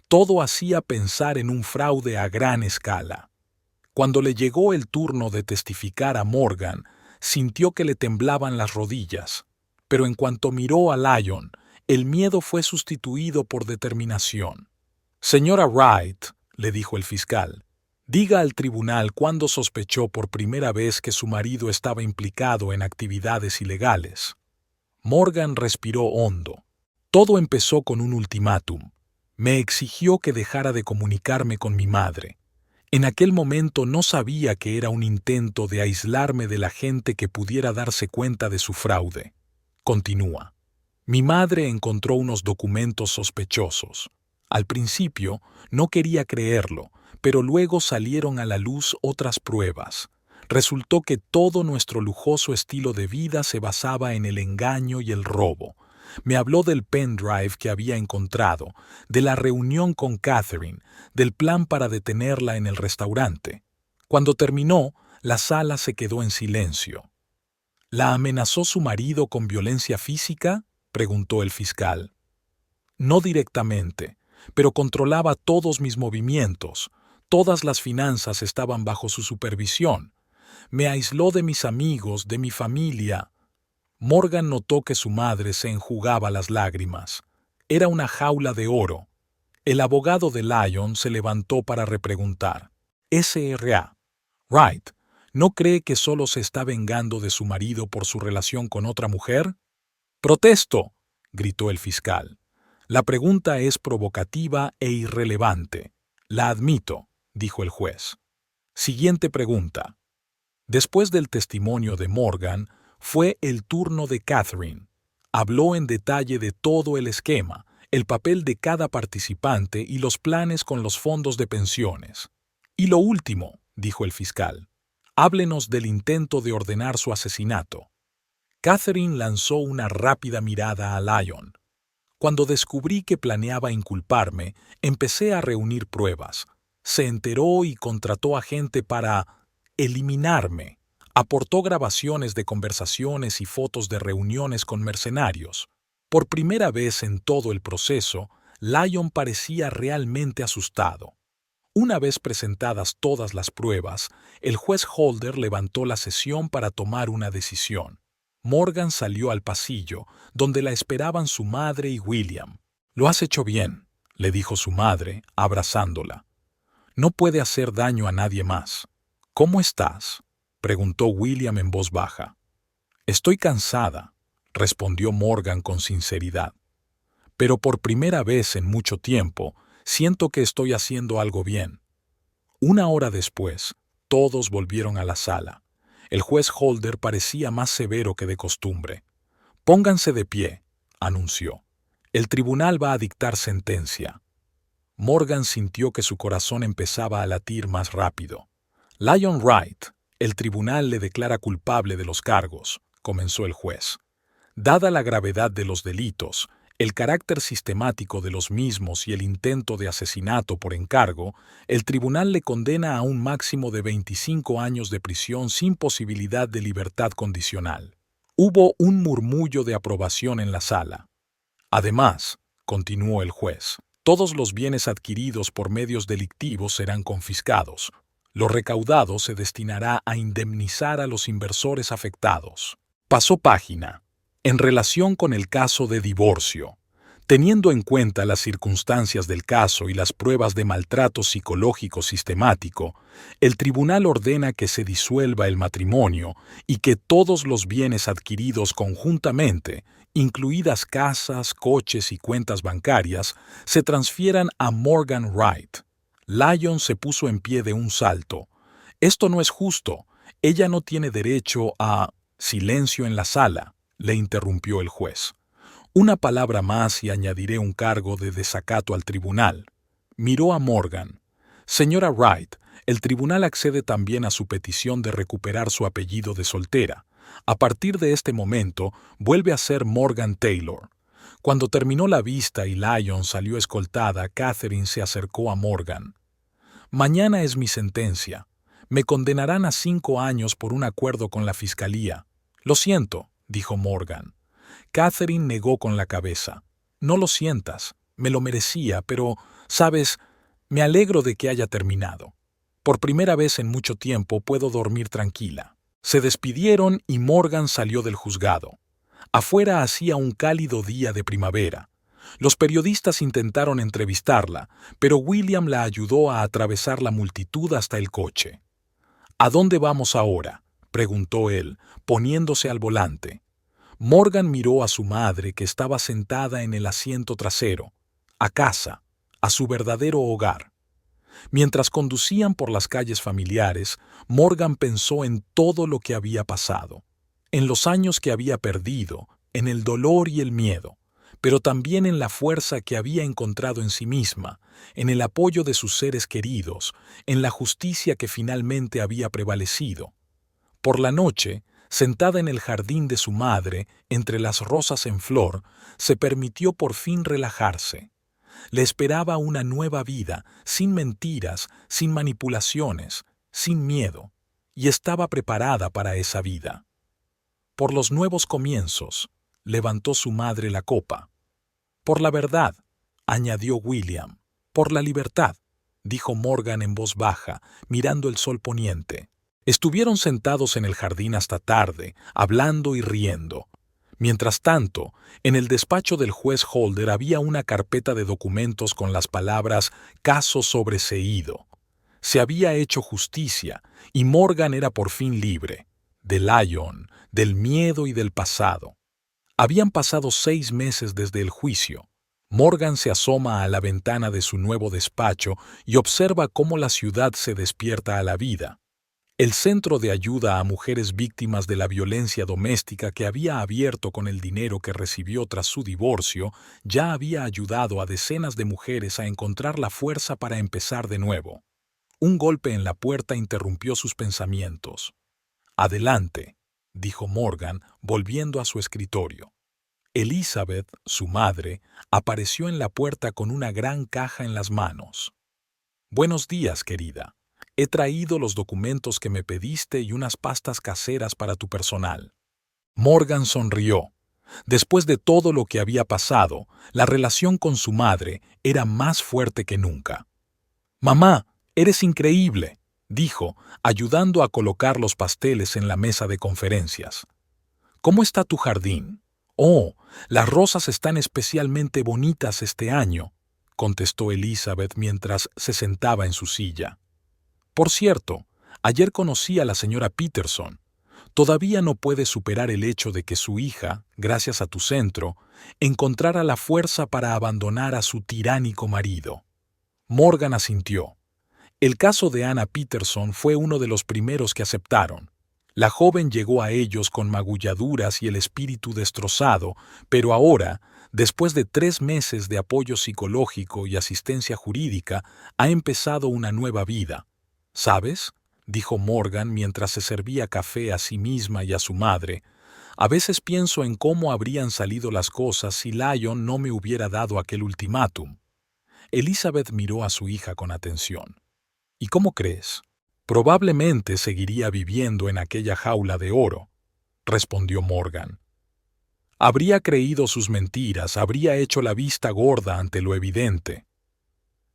Todo hacía pensar en un fraude a gran escala. Cuando le llegó el turno de testificar a Morgan, sintió que le temblaban las rodillas, pero en cuanto miró a Lyon, el miedo fue sustituido por determinación. Señora Wright, le dijo el fiscal, diga al tribunal cuándo sospechó por primera vez que su marido estaba implicado en actividades ilegales. Morgan respiró hondo. Todo empezó con un ultimátum. Me exigió que dejara de comunicarme con mi madre. En aquel momento no sabía que era un intento de aislarme de la gente que pudiera darse cuenta de su fraude. Continúa. Mi madre encontró unos documentos sospechosos. Al principio no quería creerlo, pero luego salieron a la luz otras pruebas. Resultó que todo nuestro lujoso estilo de vida se basaba en el engaño y el robo. Me habló del pendrive que había encontrado, de la reunión con Catherine, del plan para detenerla en el restaurante. Cuando terminó, la sala se quedó en silencio. ¿La amenazó su marido con violencia física?, preguntó el fiscal. No directamente, pero controlaba todos mis movimientos. Todas las finanzas estaban bajo su supervisión. Me aisló de mis amigos, de mi familia. Morgan notó que su madre se enjugaba las lágrimas. Era una jaula de oro. El abogado de Lyon se levantó para repreguntar. SRA. Wright, ¿no cree que solo se está vengando de su marido por su relación con otra mujer? ¡Protesto!, gritó el fiscal. La pregunta es provocativa e irrelevante. La admito, dijo el juez. Siguiente pregunta. Después del testimonio de Morgan, fue el turno de Catherine. Habló en detalle de todo el esquema, el papel de cada participante y los planes con los fondos de pensiones. Y lo último, dijo el fiscal, háblenos del intento de ordenar su asesinato. Catherine lanzó una rápida mirada a Lyon. Cuando descubrí que planeaba inculparme, empecé a reunir pruebas. Se enteró y contrató a gente para eliminarme. Aportó grabaciones de conversaciones y fotos de reuniones con mercenarios. Por primera vez en todo el proceso, Lyon parecía realmente asustado. Una vez presentadas todas las pruebas, el juez Holder levantó la sesión para tomar una decisión. Morgan salió al pasillo, donde la esperaban su madre y William. «Lo has hecho bien», le dijo su madre, abrazándola. «No puede hacer daño a nadie más. ¿Cómo estás?», preguntó William en voz baja. «Estoy cansada», respondió Morgan con sinceridad. «Pero por primera vez en mucho tiempo, siento que estoy haciendo algo bien». 1 hora después, todos volvieron a la sala. El juez Holder parecía más severo que de costumbre. «Pónganse de pie», anunció. «El tribunal va a dictar sentencia». Morgan sintió que su corazón empezaba a latir más rápido. «Lyon Wright», El tribunal le declara culpable de los cargos, comenzó el juez. Dada la gravedad de los delitos, el carácter sistemático de los mismos y el intento de asesinato por encargo, el tribunal le condena a un máximo de 25 años de prisión sin posibilidad de libertad condicional. Hubo un murmullo de aprobación en la sala. Además, continuó el juez, todos los bienes adquiridos por medios delictivos serán confiscados. Lo recaudado se destinará a indemnizar a los inversores afectados. Pasó página. En relación con el caso de divorcio, teniendo en cuenta las circunstancias del caso y las pruebas de maltrato psicológico sistemático, el tribunal ordena que se disuelva el matrimonio y que todos los bienes adquiridos conjuntamente, incluidas casas, coches y cuentas bancarias, se transfieran a Morgan Wright. Lyon se puso en pie de un salto. «Esto no es justo. Ella no tiene derecho a...» «Silencio en la sala», le interrumpió el juez. «Una palabra más y añadiré un cargo de desacato al tribunal». Miró a Morgan. «Señora Wright, el tribunal accede también a su petición de recuperar su apellido de soltera. A partir de este momento, vuelve a ser Morgan Taylor». Cuando terminó la vista y Lyon salió escoltada, Catherine se acercó a Morgan. «Mañana es mi sentencia. Me condenarán a 5 años por un acuerdo con la fiscalía». «Lo siento», dijo Morgan. Catherine negó con la cabeza. «No lo sientas. Me lo merecía, pero, ¿sabes? Me alegro de que haya terminado. Por primera vez en mucho tiempo puedo dormir tranquila». Se despidieron y Morgan salió del juzgado. Afuera hacía un cálido día de primavera. Los periodistas intentaron entrevistarla, pero William la ayudó a atravesar la multitud hasta el coche. «¿A dónde vamos ahora?», preguntó él, poniéndose al volante. Morgan miró a su madre que estaba sentada en el asiento trasero. A casa, a su verdadero hogar. Mientras conducían por las calles familiares, Morgan pensó en todo lo que había pasado, en los años que había perdido, en el dolor y el miedo, pero también en la fuerza que había encontrado en sí misma, en el apoyo de sus seres queridos, en la justicia que finalmente había prevalecido. Por la noche, sentada en el jardín de su madre, entre las rosas en flor, se permitió por fin relajarse. Le esperaba una nueva vida, sin mentiras, sin manipulaciones, sin miedo, y estaba preparada para esa vida. Por los nuevos comienzos, levantó su madre la copa. «Por la verdad», añadió William. «Por la libertad», dijo Morgan en voz baja, mirando el sol poniente. Estuvieron sentados en el jardín hasta tarde, hablando y riendo. Mientras tanto, en el despacho del juez Holder había una carpeta de documentos con las palabras «caso sobreseído». Se había hecho justicia, y Morgan era por fin libre. De Lyon, del miedo y del pasado. Habían pasado 6 meses desde el juicio. Morgan se asoma a la ventana de su nuevo despacho y observa cómo la ciudad se despierta a la vida. El Centro de Ayuda a Mujeres Víctimas de la Violencia Doméstica que había abierto con el dinero que recibió tras su divorcio ya había ayudado a decenas de mujeres a encontrar la fuerza para empezar de nuevo. Un golpe en la puerta interrumpió sus pensamientos. «Adelante», dijo Morgan, volviendo a su escritorio. Elizabeth, su madre, apareció en la puerta con una gran caja en las manos. «Buenos días, querida. He traído los documentos que me pediste y unas pastas caseras para tu personal». Morgan sonrió. Después de todo lo que había pasado, la relación con su madre era más fuerte que nunca. «Mamá, eres increíble», dijo, ayudando a colocar los pasteles en la mesa de conferencias. «¿Cómo está tu jardín?» «Oh, las rosas están especialmente bonitas este año», contestó Elizabeth mientras se sentaba en su silla. «Por cierto, ayer conocí a la señora Peterson. Todavía no puede superar el hecho de que su hija, gracias a tu centro, encontrara la fuerza para abandonar a su tiránico marido». Morgan asintió. El caso de Anna Peterson fue uno de los primeros que aceptaron. La joven llegó a ellos con magulladuras y el espíritu destrozado, pero ahora, después de 3 meses de apoyo psicológico y asistencia jurídica, ha empezado una nueva vida. «¿Sabes?», dijo Morgan mientras se servía café a sí misma y a su madre. A veces pienso en cómo habrían salido las cosas si Lyon no me hubiera dado aquel ultimátum. Elizabeth miró a su hija con atención. ¿Y cómo crees? Probablemente seguiría viviendo en aquella jaula de oro, respondió Morgan. Habría creído sus mentiras, habría hecho la vista gorda ante lo evidente.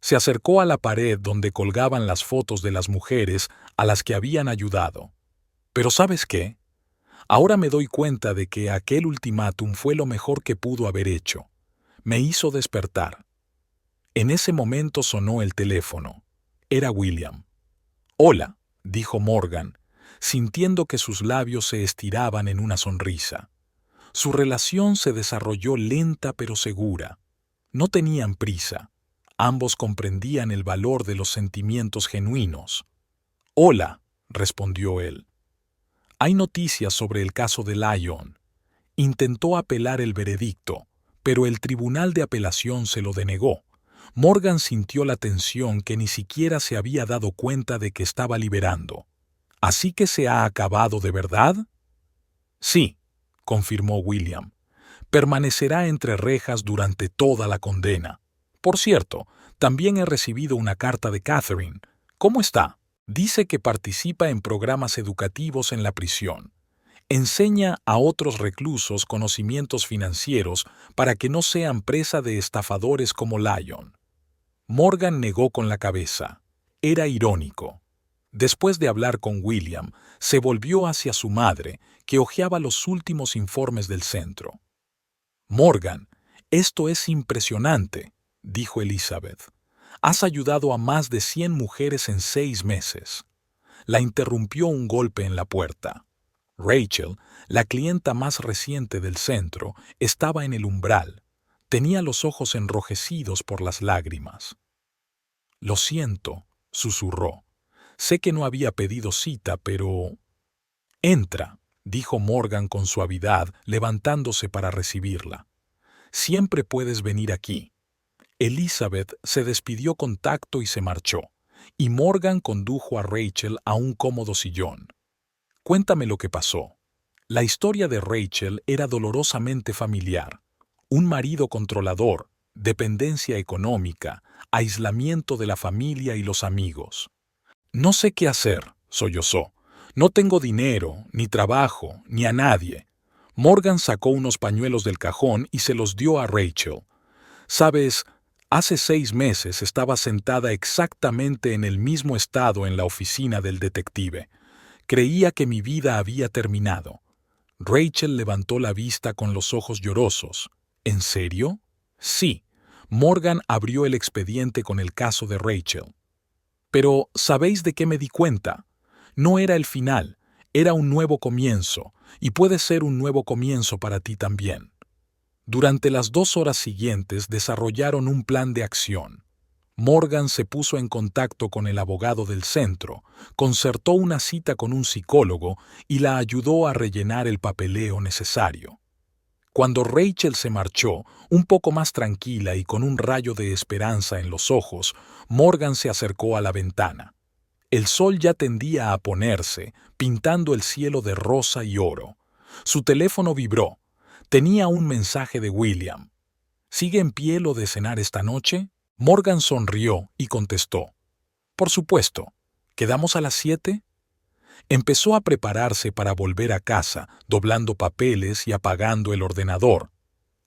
Se acercó a la pared donde colgaban las fotos de las mujeres a las que habían ayudado. Pero ¿sabes qué? Ahora me doy cuenta de que aquel ultimátum fue lo mejor que pudo haber hecho. Me hizo despertar. En ese momento sonó el teléfono. Era William. «Hola», dijo Morgan, sintiendo que sus labios se estiraban en una sonrisa. Su relación se desarrolló lenta pero segura. No tenían prisa. Ambos comprendían el valor de los sentimientos genuinos. «Hola», respondió él. «Hay noticias sobre el caso de Lyon». Intentó apelar el veredicto, pero el tribunal de apelación se lo denegó. Morgan sintió la tensión que ni siquiera se había dado cuenta de que estaba liberando. «¿Así que se ha acabado de verdad?» «Sí», confirmó William. «Permanecerá entre rejas durante toda la condena. Por cierto, también he recibido una carta de Catherine. ¿Cómo está?» Dice que participa en programas educativos en la prisión. Enseña a otros reclusos conocimientos financieros para que no sean presa de estafadores como Lyon. Morgan negó con la cabeza. Era irónico. Después de hablar con William, se volvió hacia su madre, que hojeaba los últimos informes del centro. «Morgan, esto es impresionante», dijo Elizabeth. «Has ayudado a más de 100 mujeres en 6 meses». La interrumpió un golpe en la puerta. Rachel, la clienta más reciente del centro, estaba en el umbral. Tenía los ojos enrojecidos por las lágrimas. «Lo siento», susurró. «Sé que no había pedido cita, pero...» «Entra», dijo Morgan con suavidad, levantándose para recibirla. «Siempre puedes venir aquí». Elizabeth se despidió con tacto y se marchó, y Morgan condujo a Rachel a un cómodo sillón. «Cuéntame lo que pasó». La historia de Rachel era dolorosamente familiar. Un marido controlador, dependencia económica, aislamiento de la familia y los amigos. «No sé qué hacer», sollozó. «No tengo dinero, ni trabajo, ni a nadie». Morgan sacó unos pañuelos del cajón y se los dio a Rachel. «Sabes, hace 6 meses estaba sentada exactamente en el mismo estado en la oficina del detective. Creía que mi vida había terminado». Rachel levantó la vista con los ojos llorosos. «¿En serio?» «Sí». Morgan abrió el expediente con el caso de Rachel. «Pero, ¿sabéis de qué me di cuenta? No era el final, era un nuevo comienzo, y puede ser un nuevo comienzo para ti también». Durante las 2 horas siguientes desarrollaron un plan de acción. Morgan se puso en contacto con el abogado del centro, concertó una cita con un psicólogo y la ayudó a rellenar el papeleo necesario. Cuando Rachel se marchó, un poco más tranquila y con un rayo de esperanza en los ojos, Morgan se acercó a la ventana. El sol ya tendía a ponerse, pintando el cielo de rosa y oro. Su teléfono vibró. Tenía un mensaje de William. «¿Sigue en pie lo de cenar esta noche?» Morgan sonrió y contestó. «Por supuesto. ¿Quedamos a las 7?» Empezó a prepararse para volver a casa, doblando papeles y apagando el ordenador.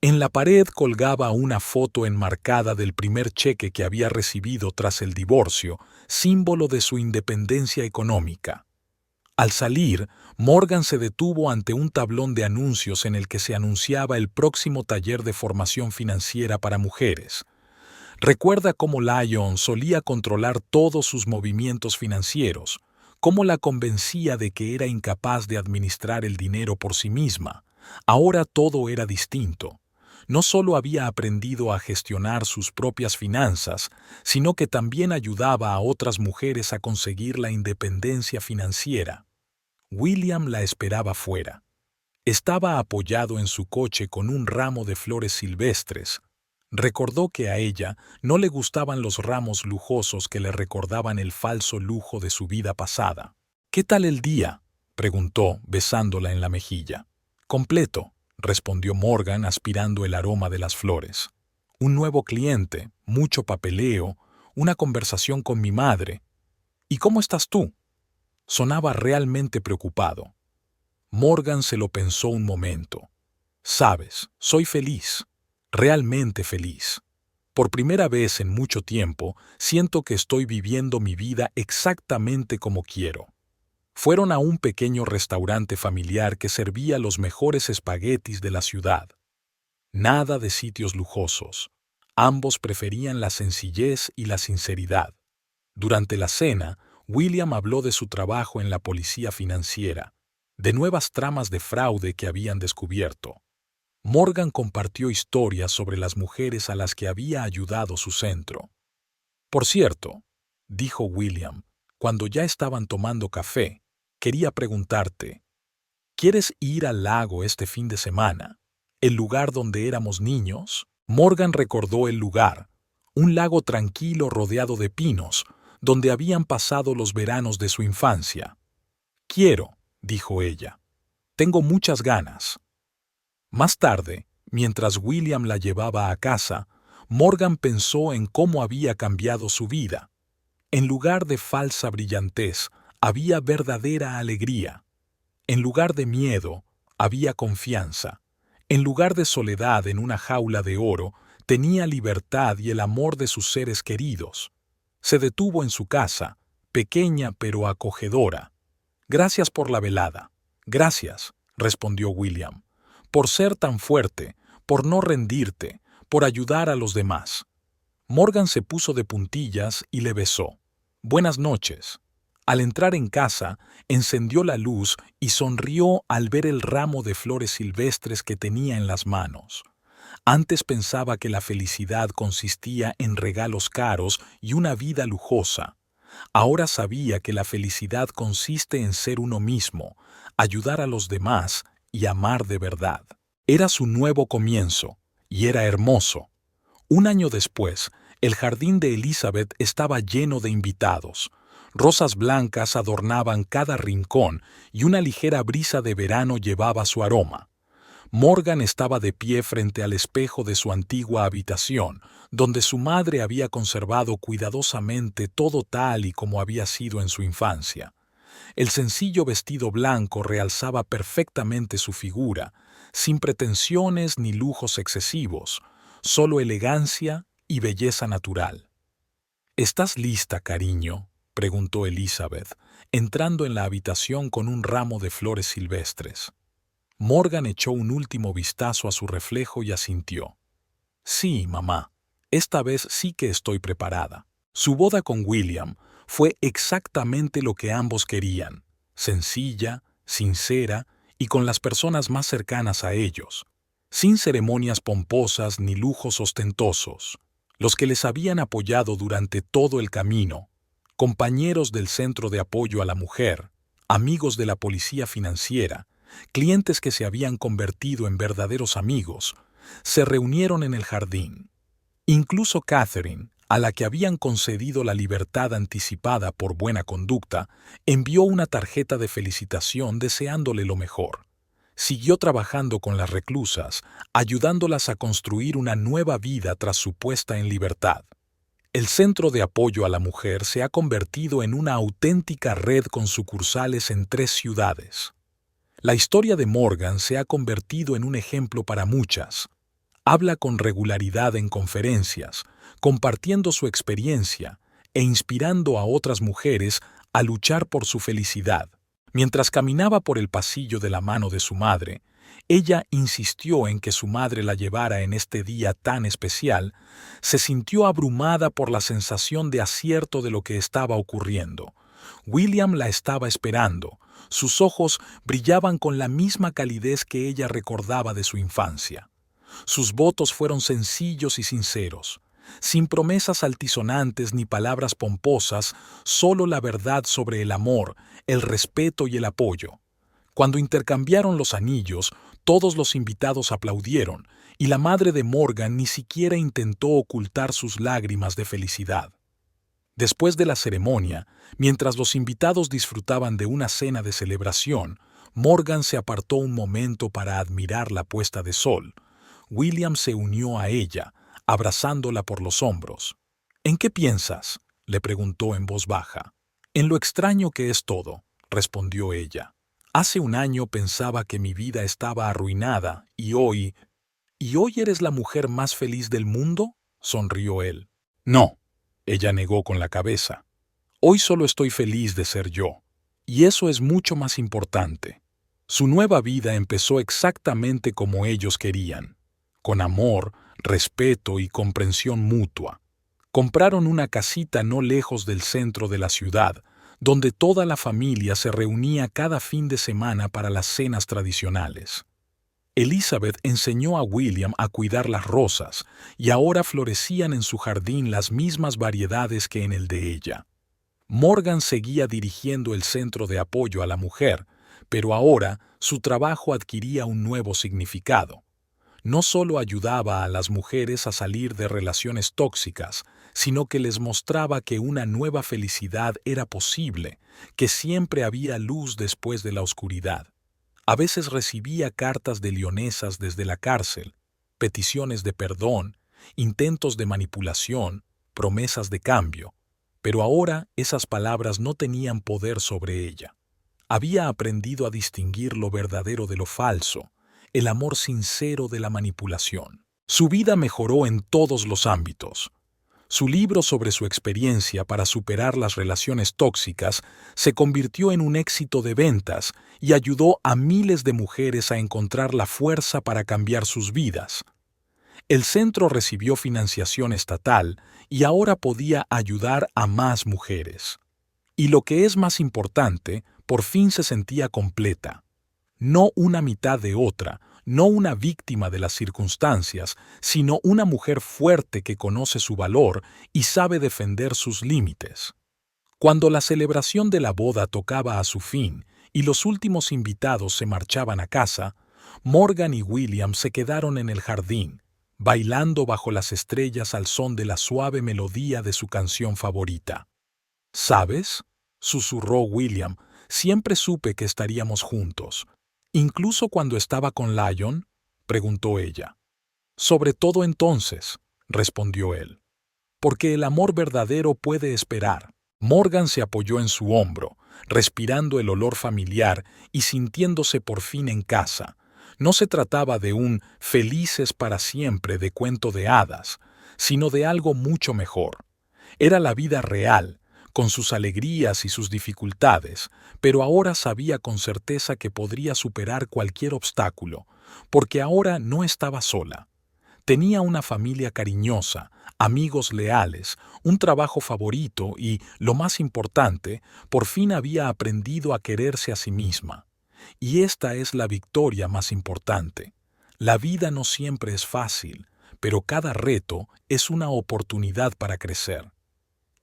En la pared colgaba una foto enmarcada del primer cheque que había recibido tras el divorcio, símbolo de su independencia económica. Al salir, Morgan se detuvo ante un tablón de anuncios en el que se anunciaba el próximo taller de formación financiera para mujeres. Recuerda cómo Lyon solía controlar todos sus movimientos financieros, cómo la convencía de que era incapaz de administrar el dinero por sí misma. Ahora todo era distinto. No solo había aprendido a gestionar sus propias finanzas, sino que también ayudaba a otras mujeres a conseguir la independencia financiera. William la esperaba fuera. Estaba apoyado en su coche con un ramo de flores silvestres. Recordó que a ella no le gustaban los ramos lujosos que le recordaban el falso lujo de su vida pasada. ¿Qué tal el día?, preguntó, besándola en la mejilla. Completo, respondió Morgan aspirando el aroma de las flores. Un nuevo cliente, mucho papeleo, una conversación con mi madre. ¿Y cómo estás tú? Sonaba realmente preocupado. Morgan se lo pensó un momento. Sabes, soy feliz, realmente feliz. Por primera vez en mucho tiempo, siento que estoy viviendo mi vida exactamente como quiero. Fueron a un pequeño restaurante familiar que servía los mejores espaguetis de la ciudad. Nada de sitios lujosos. Ambos preferían la sencillez y la sinceridad. Durante la cena, William habló de su trabajo en la policía financiera, de nuevas tramas de fraude que habían descubierto. Morgan compartió historias sobre las mujeres a las que había ayudado su centro. Por cierto, dijo William, cuando ya estaban tomando café, quería preguntarte, ¿quieres ir al lago este fin de semana? ¿El lugar donde éramos niños? Morgan recordó el lugar, un lago tranquilo rodeado de pinos, donde habían pasado los veranos de su infancia. Quiero, dijo ella. Tengo muchas ganas. Más tarde, mientras William la llevaba a casa, Morgan pensó en cómo había cambiado su vida. En lugar de falsa brillantez, había verdadera alegría. En lugar de miedo, había confianza. En lugar de soledad en una jaula de oro, tenía libertad y el amor de sus seres queridos. Se detuvo en su casa, pequeña pero acogedora. Gracias por la velada. Gracias, respondió William, por ser tan fuerte, por no rendirte, por ayudar a los demás. Morgan se puso de puntillas y le besó. Buenas noches. Al entrar en casa, encendió la luz y sonrió al ver el ramo de flores silvestres que tenía en las manos. Antes pensaba que la felicidad consistía en regalos caros y una vida lujosa. Ahora sabía que la felicidad consiste en ser uno mismo, ayudar a los demás y amar de verdad. Era su nuevo comienzo, y era hermoso. Un año después, el jardín de Elizabeth estaba lleno de invitados. Rosas blancas adornaban cada rincón y una ligera brisa de verano llevaba su aroma. Morgan estaba de pie frente al espejo de su antigua habitación, donde su madre había conservado cuidadosamente todo tal y como había sido en su infancia. El sencillo vestido blanco realzaba perfectamente su figura, sin pretensiones ni lujos excesivos, solo elegancia y belleza natural. ¿Estás lista, cariño?, preguntó Elizabeth, entrando en la habitación con un ramo de flores silvestres. Morgan echó un último vistazo a su reflejo y asintió. Sí, mamá, esta vez sí que estoy preparada. Su boda con William fue exactamente lo que ambos querían, sencilla, sincera y con las personas más cercanas a ellos, sin ceremonias pomposas ni lujos ostentosos. Los que les habían apoyado durante todo el camino, compañeros del Centro de Apoyo a la Mujer, amigos de la Policía Financiera, clientes que se habían convertido en verdaderos amigos, se reunieron en el jardín. Incluso Catherine, a la que habían concedido la libertad anticipada por buena conducta, envió una tarjeta de felicitación deseándole lo mejor. Siguió trabajando con las reclusas, ayudándolas a construir una nueva vida tras su puesta en libertad. El Centro de Apoyo a la Mujer se ha convertido en una auténtica red con sucursales en 3 ciudades. La historia de Morgan se ha convertido en un ejemplo para muchas. Habla con regularidad en conferencias, compartiendo su experiencia e inspirando a otras mujeres a luchar por su felicidad. Mientras caminaba por el pasillo de la mano de su madre, ella insistió en que su madre la llevara en este día tan especial, se sintió abrumada por la sensación de acierto de lo que estaba ocurriendo. William la estaba esperando. Sus ojos brillaban con la misma calidez que ella recordaba de su infancia. Sus votos fueron sencillos y sinceros, sin promesas altisonantes ni palabras pomposas, solo la verdad sobre el amor, el respeto y el apoyo. Cuando intercambiaron los anillos, todos los invitados aplaudieron, y la madre de Morgan ni siquiera intentó ocultar sus lágrimas de felicidad. Después de la ceremonia, mientras los invitados disfrutaban de una cena de celebración, Morgan se apartó un momento para admirar la puesta de sol. William se unió a ella, abrazándola por los hombros. «¿En qué piensas?», le preguntó en voz baja. «En lo extraño que es todo», respondió ella. «Hace un año pensaba que mi vida estaba arruinada y hoy... ¿Y hoy eres la mujer más feliz del mundo?», sonrió él. «No», ella negó con la cabeza. «Hoy solo estoy feliz de ser yo. Y eso es mucho más importante». Su nueva vida empezó exactamente como ellos querían, con amor, respeto y comprensión mutua. Compraron una casita no lejos del centro de la ciudad, donde toda la familia se reunía cada fin de semana para las cenas tradicionales. Elizabeth enseñó a William a cuidar las rosas y ahora florecían en su jardín las mismas variedades que en el de ella. Morgan seguía dirigiendo el centro de apoyo a la mujer, pero ahora su trabajo adquiría un nuevo significado. No solo ayudaba a las mujeres a salir de relaciones tóxicas, sino que les mostraba que una nueva felicidad era posible, que siempre había luz después de la oscuridad. A veces recibía cartas de leonesas desde la cárcel, peticiones de perdón, intentos de manipulación, promesas de cambio, pero ahora esas palabras no tenían poder sobre ella. Había aprendido a distinguir lo verdadero de lo falso, el amor sincero de la manipulación. Su vida mejoró en todos los ámbitos. Su libro sobre su experiencia para superar las relaciones tóxicas se convirtió en un éxito de ventas y ayudó a miles de mujeres a encontrar la fuerza para cambiar sus vidas. El centro recibió financiación estatal y ahora podía ayudar a más mujeres. Y lo que es más importante, por fin se sentía completa. No una mitad de otra, no una víctima de las circunstancias, sino una mujer fuerte que conoce su valor y sabe defender sus límites. Cuando la celebración de la boda tocaba a su fin y los últimos invitados se marchaban a casa, Morgan y William se quedaron en el jardín, bailando bajo las estrellas al son de la suave melodía de su canción favorita. «¿Sabes?», susurró William, «siempre supe que estaríamos juntos». «¿Incluso cuando estaba con Lyon?», preguntó ella. «Sobre todo entonces», respondió él. «Porque el amor verdadero puede esperar». Morgan se apoyó en su hombro, respirando el olor familiar y sintiéndose por fin en casa. No se trataba de un felices para siempre de cuento de hadas, sino de algo mucho mejor. Era la vida real, con sus alegrías y sus dificultades, pero ahora sabía con certeza que podría superar cualquier obstáculo, porque ahora no estaba sola. Tenía una familia cariñosa, amigos leales, un trabajo favorito y, lo más importante, por fin había aprendido a quererse a sí misma. Y esta es la victoria más importante. La vida no siempre es fácil, pero cada reto es una oportunidad para crecer.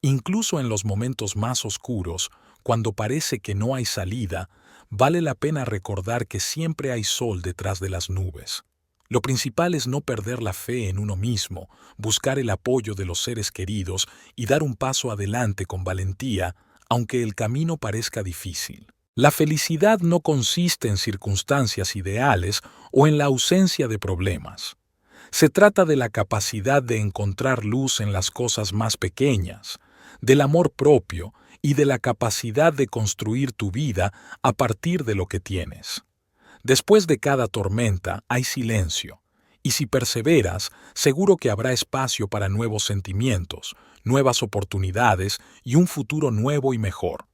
Incluso en los momentos más oscuros, cuando parece que no hay salida, vale la pena recordar que siempre hay sol detrás de las nubes. Lo principal es no perder la fe en uno mismo, buscar el apoyo de los seres queridos y dar un paso adelante con valentía, aunque el camino parezca difícil. La felicidad no consiste en circunstancias ideales o en la ausencia de problemas. Se trata de la capacidad de encontrar luz en las cosas más pequeñas, del amor propio y de la capacidad de construir tu vida a partir de lo que tienes. Después de cada tormenta hay silencio, y si perseveras, seguro que habrá espacio para nuevos sentimientos, nuevas oportunidades y un futuro nuevo y mejor.